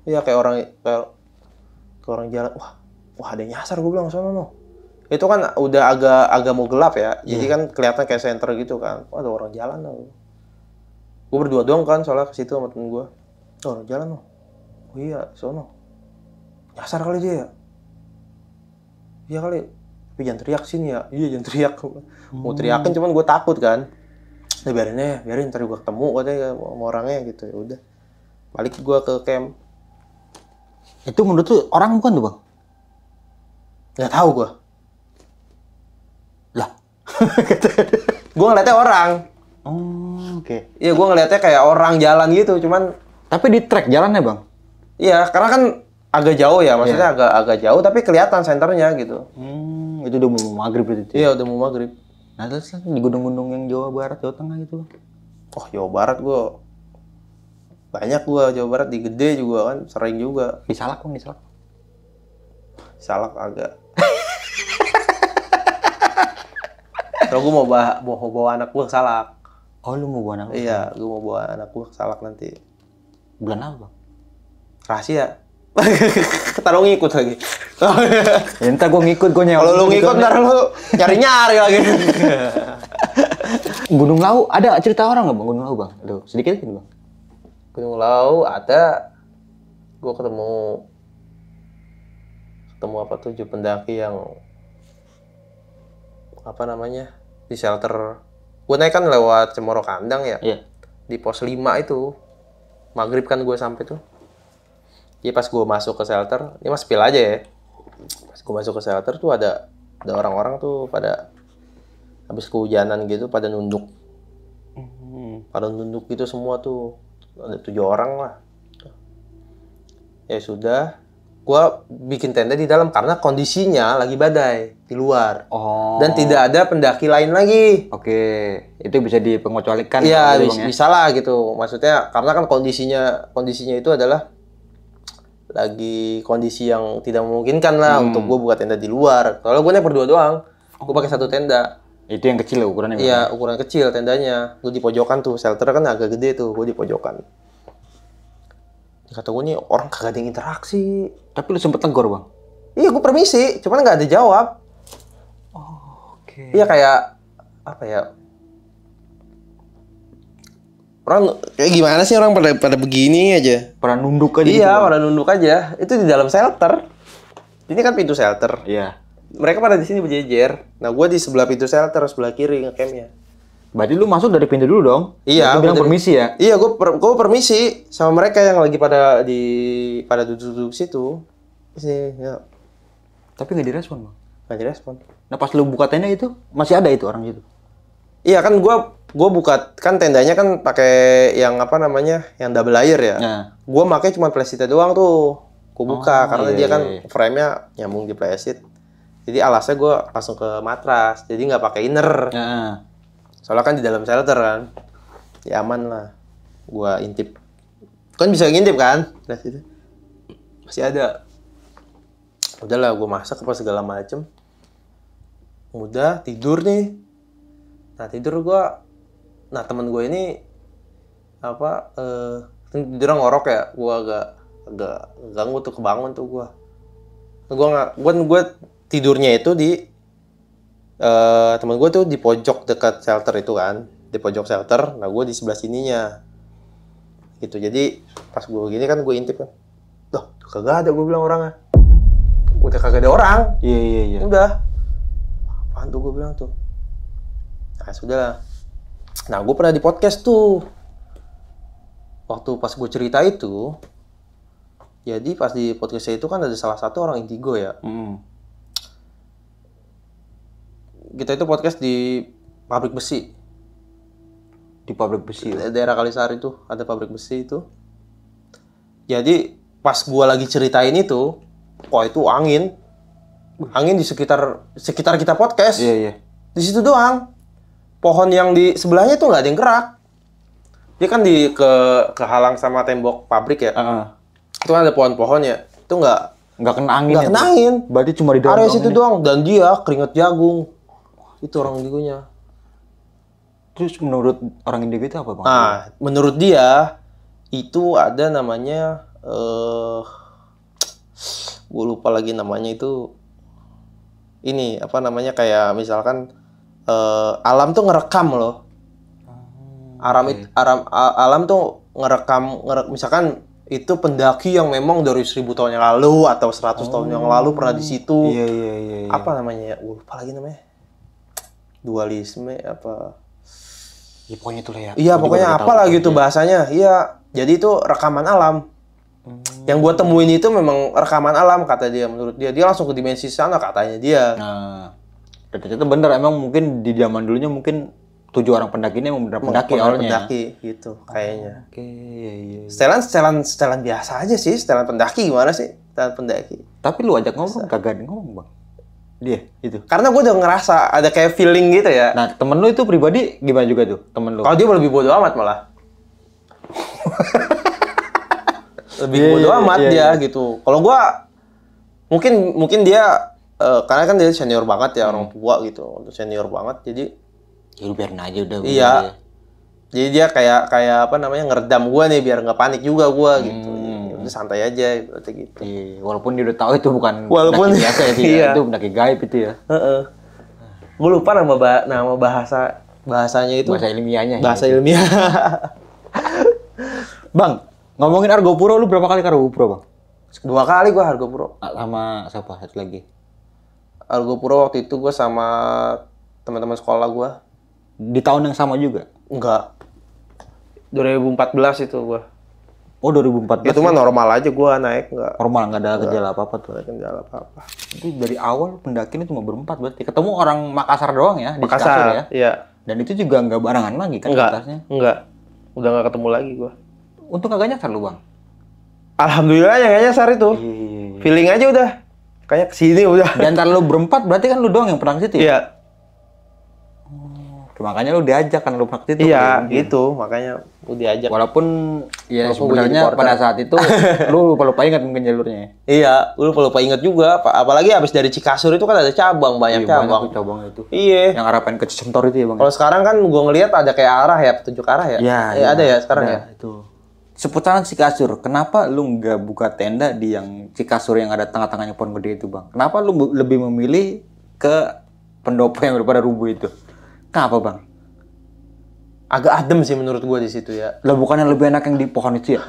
Iya kayak orang jalan. Wah ada yang nyasar, gue bilang sono no. Itu kan udah agak mau gelap ya. Jadi kan kelihatan kayak senter gitu kan. Wah ada orang jalan no. Gue berdua doang kan soalnya ke situ sama temen gue. Orang jalan no. Oh iya, sono. Nyasar kali dia ya. Iya kali. Tapi jangan teriak sini ya. Iya jangan teriak. Mau teriakin cuman gue takut kan. Nah, biarin ntar gue ketemu katanya sama orangnya gitu. Ya udah. Balik gue ke camp. Itu menurut lu orang bukan tuh bang? Nggak tahu gue. Lah. Gue ngeliatnya orang. Oh, oke. Iya gue ngeliatnya kayak orang jalan gitu. Cuman Tapi di track jalannya bang? iya karena kan agak jauh ya. Maksudnya agak jauh tapi kelihatan senternya gitu. Itu udah mau maghrib berarti. Iya udah mau maghrib. Nah terus kan di gunung-gunung yang Jawa Barat, Jawa Tengah gitu bang? Oh Jawa Barat gue banyak gue Jawa Barat di Gede juga kan sering juga. Di Salak bang, di Salak. Salak agak. Kalau gue mau bawa anak gue ke Salak. Oh lu mau bawa anak? Iya, gue mau bawa anak gue ke Salak nanti. Bulan apa bang? Rahasia. Ntar lo ngikut lagi. Ya, ntar gue ngikut, gue nyewa. Kalau lo ngikut ntar lo nyari-nyari lagi. Gunung Lau, ada cerita orang nggak bang Gunung Lau bang? Aduh, sedikit aja bang. Gunung Lau ada. Gue ketemu apa 7 pendaki yang apa namanya di shelter. Gue naik kan lewat Cemoro Kandang ya. Iya. Di pos 5 itu. Maghrib kan gue sampai tuh. Jadi pas gue masuk ke shelter, ini mas spill aja ya. Pas gue masuk ke shelter tuh ada orang-orang tuh pada habis kehujanan gitu pada nunduk. Pada nunduk gitu semua tuh. Ada 7 orang lah. Ya sudah, gue bikin tenda di dalam karena kondisinya lagi badai di luar. Oh. Dan tidak ada pendaki lain lagi. Oke, itu bisa dipengecualikan. Iya, gitu, Bang, ya? bisa lah gitu. Maksudnya karena kan kondisinya itu adalah lagi kondisi yang tidak memungkinkan lah untuk gue buka tenda di luar. Kalau gue naik berdua doang, gue pakai 1 tenda. Itu yang kecil ukurannya. Iya, ukuran kecil tendanya. Gue di pojokan tuh, shelter kan agak gede tuh, gue di pojokan. Kata gue nih orang kagak ada yang interaksi. Tapi lu sempet tegur bang? Iya, gue permisi, cuman nggak ada jawab. Oke. Iya kayak apa ya? Orang kayak gimana sih orang pada begini aja? Pernah nunduk aja. Iya, pada nunduk aja. Itu di dalam shelter. Ini kan pintu shelter. Iya. Mereka pada di sini berjejer. Nah, gue di sebelah pintu shelter, sebelah kiri ngecampnya. Berarti lu masuk dari pintu dulu dong? Iya. Lu bilang permisi ya? Iya, gue permisi sama mereka yang lagi pada duduk-duduk situ. Sini, ya. Tapi nggak direspon bang? Nggak direspon. Nah pas lu buka tenda itu masih ada itu orang gitu? Iya kan gue buka kan tendanya kan pakai yang apa namanya yang double layer ya. Nah. Gue pakai cuma plastiknya doang tuh. Gue buka karena iya, dia kan iya. frame-nya nyambung di plastik. Jadi alasnya gue langsung ke matras. Jadi nggak pakai inner. Nah. Soalnya kan di dalam shelter kan. Ya aman lah. Gue intip. Kan bisa ngintip kan? Nah, situ. Masih ada. Udahlah gue masak apa segala macem. Udah tidur nih. Nah tidur gue. Nah temen gue ini apa? Tidurnya ngorok ya. Gue agak ganggu tuh kebangun tuh gue. Gue tidurnya itu di temen gue tuh di pojok dekat shelter itu kan. Di pojok shelter. Nah gue di sebelah sininya. Gitu. Jadi pas gue gini kan gue intip kan. Loh kagak ada gue bilang orangnya. Udah kagak ada orang. Iya. Udah. Apaan tuh gue bilang tuh. Nah sudah lah. Nah gue pernah di podcast tuh. Waktu pas gue cerita itu. Jadi pas di podcastnya itu kan ada salah satu orang indigo ya. Kita itu podcast di pabrik besi. Di pabrik besi ya? Daerah Kalisari itu ada pabrik besi itu. Jadi pas gue lagi ceritain itu. Wah itu angin di sekitar kita podcast. Iya. Di situ doang. Pohon yang di sebelahnya tuh nggak ada yang gerak. Dia kan kehalang sama tembok pabrik ya. Itu kan ada pohon-pohonnya. Itu Nggak kena angin. nggak kena angin. Berarti cuma di dalam Area situ doang. Dan dia keringet jagung. Itu orang indigonya. Terus menurut orang indigo itu apa bang? Nah, menurut dia itu ada namanya gue lupa lagi namanya itu. Ini apa namanya kayak misalkan alam tuh ngerekam loh. Alam tuh ngerekam misalkan Itu pendaki yang memang dari 1000 tahun yang lalu atau 100 tahun yang lalu pernah di situ. Iya. Apa namanya ya? Lupa lagi namanya. Dualisme apa? Ya pokoknya itulah ya. Iya, pokoknya apalah gitu bahasanya. Iya. Jadi itu rekaman alam. Yang gua temuin itu memang rekaman alam kata dia, menurut dia. Dia langsung ke dimensi sana katanya dia. Nah, dan ternyata bener, emang mungkin di zaman dulunya mungkin 7 orang pendaki ini emang bener pendaki awalnya. Pendaki gitu kayaknya. Oke, iya. Setelan biasa aja sih, setelan pendaki gimana sih? Setelan pendaki. Tapi lu ajak ngomong kagak ada ngomong, Bang. Dia itu. Karena gue udah ngerasa ada kayak feeling gitu ya. Nah, temen lu itu pribadi gimana juga tuh, temen lu? Kalau dia lebih bodo amat malah. Lebih bodo amat dia gitu. Kalau gue mungkin dia karena kan dia senior banget ya, orang tua gitu, senior banget, jadi ya lu biarin aja udah. iya. Jadi dia kayak apa namanya ngeredam gue nih biar nggak panik juga gue gitu. Ya udah santai aja berarti gitu. Iya, walaupun dia udah tahu itu bukan Walaupun pendaki biasa ya, iya. Itu pendaki gaib itu ya. Gue lupa nama bahasanya itu. Bahasa ilmiahnya. Bahasa ilmiah. Bang, ngomongin Argopuro, lu berapa kali ke Argopuro, Bang? 2 kali gue Argopuro. Sama siapa satu lagi? Argopuro waktu itu gue sama teman-teman sekolah gue. Di tahun yang sama juga? Enggak. 2014 itu gue. Oh, 2014. Itu mah normal aja gue naik, enggak. Normal, nggak ada gejala apa-apa tuh. Enggak ada gejala apa-apa. Itu dari awal pendakian itu cuma berempat berarti. Ketemu orang Makassar doang ya, di Cikasur ya? Makassar, iya. Dan itu juga nggak barengan lagi kan atasnya? Enggak. Udah nggak ketemu lagi gue. Untung kagak nyasar lu, Bang. Alhamdulillah yang nyasar itu. Iya. Feeling aja udah. Kayak kesini udah. Dan antara lu berempat berarti kan lu doang yang pernah ke situ ya? Iya. Makanya lu diajak kan lu pernah ke situ. Iya, gitu. Makanya lu diajak. Walaupun ya Walaupun gua jadi sebenarnya porter. pada saat itu lu lupa ingat mungkin jalurnya. Iya, lu lupa inget juga. Apalagi abis dari Cikasur itu kan ada cabang, banyak cabang. Banyak cabang itu. Iya. Yang arah pengen ke Cisemtor itu ya, Bang. Kalau sekarang kan gua ngelihat ada kayak arah ya, petunjuk arah ya. Iya, Ada ya sekarang ada, ya. Itu. Seputaran Cikasur, kenapa lu nggak buka tenda di yang Cikasur yang ada tengah-tengahnya pohon gede itu, Bang? Kenapa lu lebih memilih ke pendopo yang daripada Rubuh itu? Kenapa, Bang? Agak adem sih menurut gua di situ ya. Lah bukannya lebih enak yang di pohon itu ya?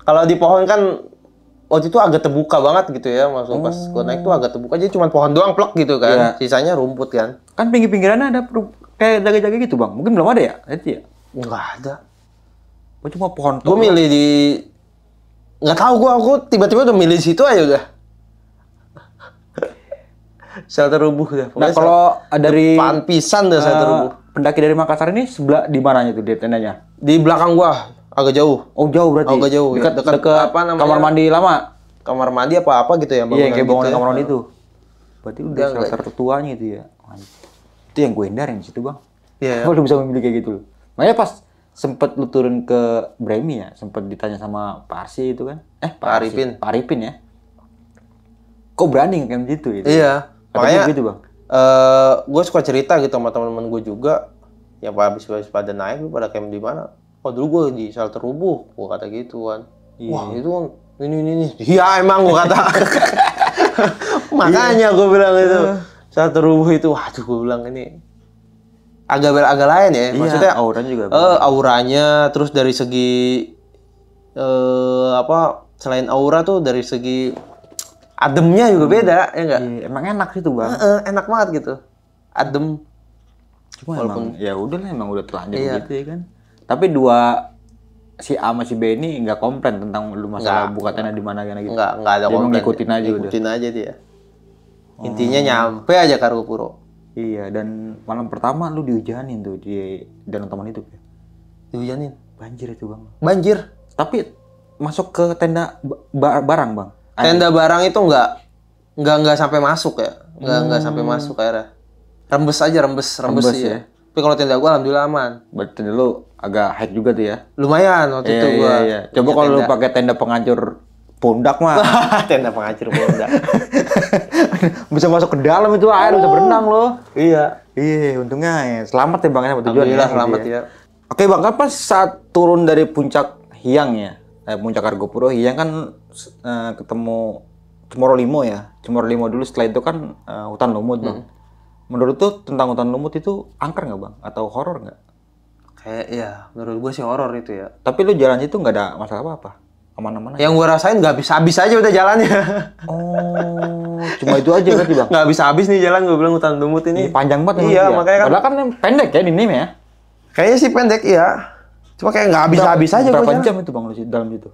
Kalau di pohon kan waktu itu agak terbuka banget gitu ya, maksud pas gua naik tuh agak terbuka, jadi cuma pohon doang plek gitu kan. Iya. Sisanya rumput kan. Kan pinggir-pinggirannya ada kayak jaga-jaga gitu, Bang. Mungkin belum ada ya? Itu ya? Nggak ada. Oh, cuma pohon Gue milih di nggak tahu aku tiba-tiba udah milih situ aja udah. Shelter Rubuh dah. Nah, kalau dari depan pisan dah Shelter Rubuh. pendaki dari Makassar ini sebelah di mananya tuh di tendanya? Di belakang gua, agak jauh. Oh, jauh berarti. Agak jauh. Dekat Ya. Dekat apa namanya? kamar mandi lama. Kamar mandi apa gitu ya, Iya, kayak bangunan gitu kamar ya. mandi itu. Berarti udah shelter tertuanya itu ya. Itu yang gue hindarin di situ, Bang. Iya. Kalau bisa memilih kayak gitu loh. Makanya pas sempet lu turun ke Bremi ya, sempet ditanya sama Pak Arsi itu kan? Pak Arifin. Pak Arifin ya. Kok berani ngecamp gitu gitu? Iya. Makanya Makanya gitu, Bang. gue suka cerita gitu sama teman-teman gue juga yang habis pada naik lu pada camp di mana? Oh dulu gue di Shelter Rubuh, gue kata gitu kan. Iya. Wah itu kan ini. Iya emang gue kata. Makanya gue bilang itu Shelter Rubuh itu, waduh gue bilang ini agak lain ya. Maksudnya auranya juga. auranya, terus dari segi selain aura tuh dari segi ademnya juga beda ya enggak? Iya, emang enak sih tuh, Bang. Enak banget gitu. Adem. Cuma emang ya udah lah, emang udah telanjang Iya. gitu ya kan. Tapi si A sama si B ini nggak komplain tentang lu masalah buka tenda di mana gitu. Enggak ada Dia emang komplain. ngikutin aja udah. Ngikutin aja dia. Intinya nyampe aja ke Argopuro. Iya, dan malam pertama lu dihujanin tuh di Danau Taman itu. Dihujanin. Banjir itu, Bang. Banjir. Tapi masuk ke tenda barang, Bang. Tenda barang itu enggak sampai masuk ya. Enggak sampai masuk akhirnya. Rembes sih ya. Tapi kalau tenda gua alhamdulillah aman. Berarti tenda lu agak high juga tuh ya. Lumayan waktu itu gua. Iya. Coba kalau lu pakai tenda penghancur pundak mah. Tenda penghancur pundak. Bisa masuk ke dalam itu air, bisa berenang loh. Iya. Iya, untungnya ya. Selamat ya, Bang, ya, tujuan. Alhamdulillah selamat ya. Oke, Bang, kan pas saat turun dari puncak Hiang ya, puncak Argopuro, Hiang kan ketemu Cemoro Limo ya. Cemoro Limo dulu, setelah itu kan hutan lumut, Bang. Menurut tuh tentang hutan lumut itu angker nggak, Bang? Atau horor nggak? Kayak ya, menurut gue sih horor itu ya. Tapi lu jalan itu nggak ada masalah apa-apa? aman-aman aja. Yang gue rasain nggak habis-habis aja udah jalannya. Oh, cuma itu aja berarti bang? Nggak habis-habis nih jalan, gue bilang hutan lumut ini. Panjang banget. Iya, makanya kan. Padahal kan pendek ya di NIM ya? Kayaknya sih pendek, iya. Cuma kayak nggak habis-habis aja gue Berapa jalan. jam itu bang lu dalam situ?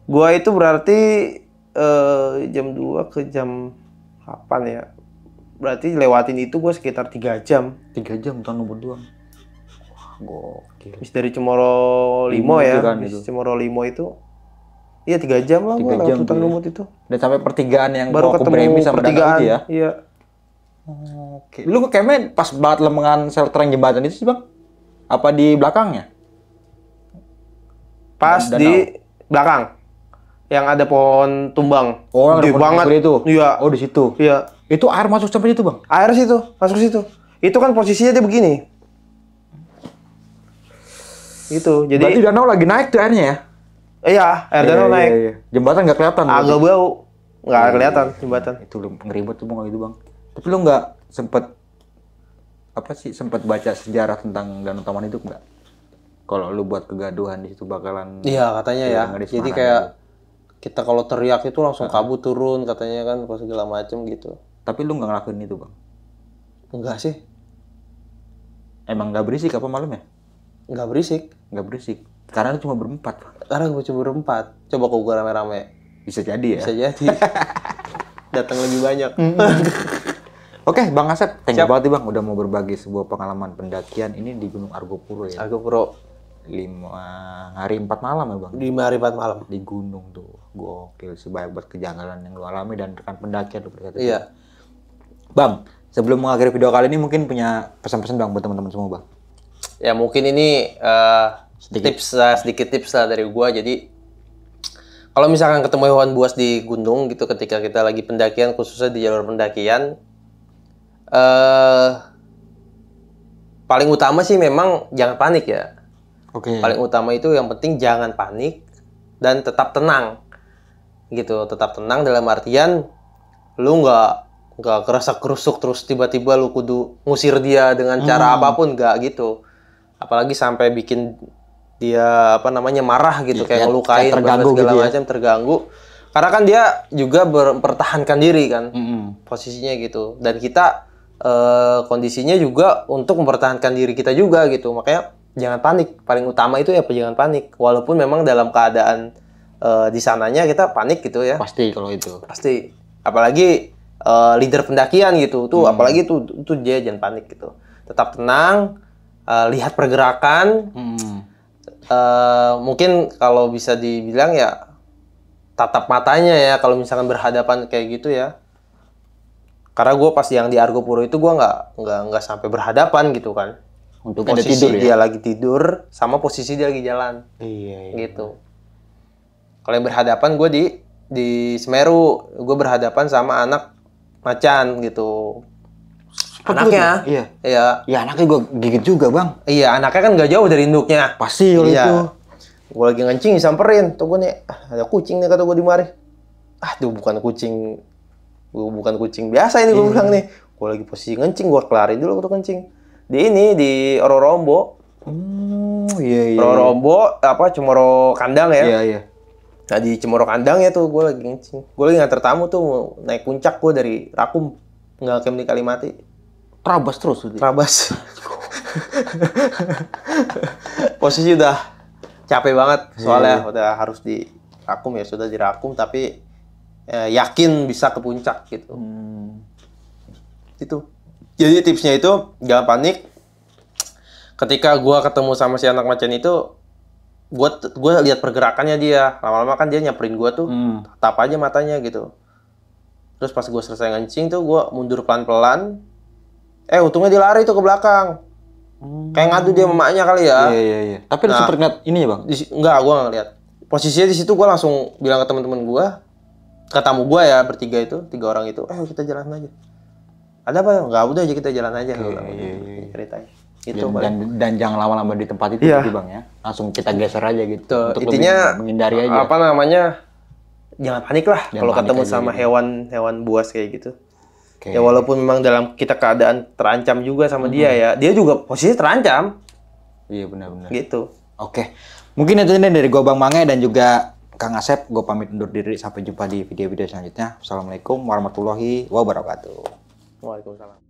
Gua itu berarti jam 2 ke jam 8 ya. Berarti lewatin itu gue sekitar 3 jam. 3 jam hutan lumut doang. Wah, gokil. Habis dari Cemoro Limo ya. kan Habis itu. Cemoro Limo itu. Iya 3 jam lah gue 3 lewat jam hutan tuh ya. lumut itu. Dan sampai pertigaan yang Baru mau ke ketemu Bremi sama pertigaan. Danau itu ya? Iya. Oke. Lu ke campnya pas banget lemengan sheltering jembatan itu sih bang? Apa di belakangnya? Pas Danau. di belakang. Yang ada pohon tumbang. Oh, yang ada Gede pohon banget gede itu? Iya. Oh, di situ. Iya. Itu air masuk sampai situ bang? Air situ, masuk situ. Itu kan posisinya dia begini. Itu. Jadi Berarti danau lagi naik tuh airnya ya? iya, air danau naik. Iya. Jembatan nggak kelihatan. Agak bau. Nggak kelihatan jembatan. Itu lu ngeribet tuh bang itu bang. Tapi lu nggak sempet sempet baca sejarah tentang Danau Taman itu nggak? Kalau lu buat kegaduhan di situ bakalan. Iya, katanya ya. nggak Jadi disemangat kayak gitu. kita kalau teriak itu langsung kabut turun katanya kan, apa segala macem gitu. Tapi lu nggak ngelakuin itu bang? Enggak sih, Emang nggak berisik apa malam ya? enggak berisik. Nggak berisik. Karena lu cuma berempat bang. Karena gue cuma berempat. Coba kalau gue rame-rame, Bisa jadi ya. bisa jadi datang lebih banyak. Oke, Bang Asep, thank you Siap. banget nih Bang udah mau berbagi sebuah pengalaman pendakian ini di Gunung Argopuro ya. Aku pro 5 hari 4 malam ya Bang. 5 hari 4 malam. Di gunung tuh. Gokil sih banyak buat kejanggalan yang lu alami dan rekan pendakian lu berkata. Iya. Bang, sebelum mengakhiri video kali ini mungkin punya pesan-pesan Bang buat teman-teman semua Bang. Ya mungkin ini sedikit tips lah dari gua. Jadi kalau misalkan ketemu hewan buas di gunung gitu ketika kita lagi pendakian, khususnya di jalur pendakian, paling utama sih memang jangan panik ya. Oke. Paling utama itu yang penting jangan panik dan tetap tenang gitu. Tetap tenang dalam artian lu nggak kerasa kerusuk terus tiba-tiba lu kudu ngusir dia dengan cara apapun, nggak gitu. Apalagi sampai bikin dia marah gitu, kayak ngelukain, kayak terganggu segala gitu ya. macam, terganggu. Karena kan dia juga mempertahankan diri kan, posisinya gitu. Dan kita kondisinya juga untuk mempertahankan diri kita juga gitu. Makanya jangan panik. Paling utama itu ya jangan panik. Walaupun memang dalam keadaan di sananya kita panik gitu ya. Pasti kalau itu. Pasti. Apalagi leader pendakian gitu. Tuh apalagi tuh dia jangan panik gitu. Tetap tenang, lihat pergerakan. Mungkin kalau bisa dibilang ya tatap matanya ya kalau misalkan berhadapan kayak gitu ya. Karena gue pas yang di Argopuro itu gue nggak sampai berhadapan gitu kan. Untuk Posisi ada tidur dia ya. lagi tidur sama posisi dia lagi jalan Iya. gitu. Kalau yang berhadapan gue di Semeru, gue berhadapan sama anak macan gitu. Anaknya, Iya. iya, Ya anaknya gua gigit juga Bang. iya anaknya kan nggak jauh dari induknya. Pasti kalau Iya. itu. Gue lagi ngencing disamperin, tuh gue nih ada kucing nih kata gue di mari. Tuh bukan kucing biasa ini gue bilang nih. Gue lagi posisi ngencing, gue kelarin dulu tuh kencing. Di Ororombo. Iya. Ororombo Cemoro Kandang ya. Iya, iya. Nah di Cemoro Kandang ya tuh gue lagi ngencing. Gue lagi nganter tamu tuh mau naik puncak gue dari Rakum. Nggak camp di Kalimati. Terabas terus. Terabas. Posisi udah capek banget. Soalnya udah harus di Rakum ya. Sudah di Rakum tapi yakin bisa ke puncak gitu. Itu. Jadi tipsnya itu jangan panik. Ketika gue ketemu sama si anak macan itu, gue lihat pergerakannya dia. Lama-lama kan dia nyamperin gue tuh, tatap aja matanya gitu. Terus pas gue selesai ngencing tuh, gue mundur pelan-pelan. Untungnya dia lari tuh ke belakang. Kayak ngadu dia sama emaknya kali ya. Iya. Tapi lu sempet ngeliat ini ya Bang? Enggak, gue nggak lihat. Posisinya di situ gue langsung bilang ke teman-teman gue, ke tamu gue ya bertiga itu, 3 orang itu, kita jalan aja. Ada apa? Enggak, udah aja kita jalan aja. Ceritanya. Gitu, Dan jangan lama-lama di tempat itu Iya. gitu Bang ya. Langsung kita geser aja gitu. Tuh, Untuk intinya lebih menghindari aja. Jangan panik lah Jangan kalau panik ketemu aja sama gitu. hewan buas kayak gitu. Oke. Ya walaupun memang dalam kita keadaan terancam juga sama dia ya, dia juga posisi terancam Iya benar-benar. gitu. Oke. Mungkin itu ini dari gua Bang Mange dan juga Kang Asep, gue pamit undur diri. Sampai jumpa di video-video selanjutnya. Assalamualaikum warahmatullahi wabarakatuh. Waalaikumsalam.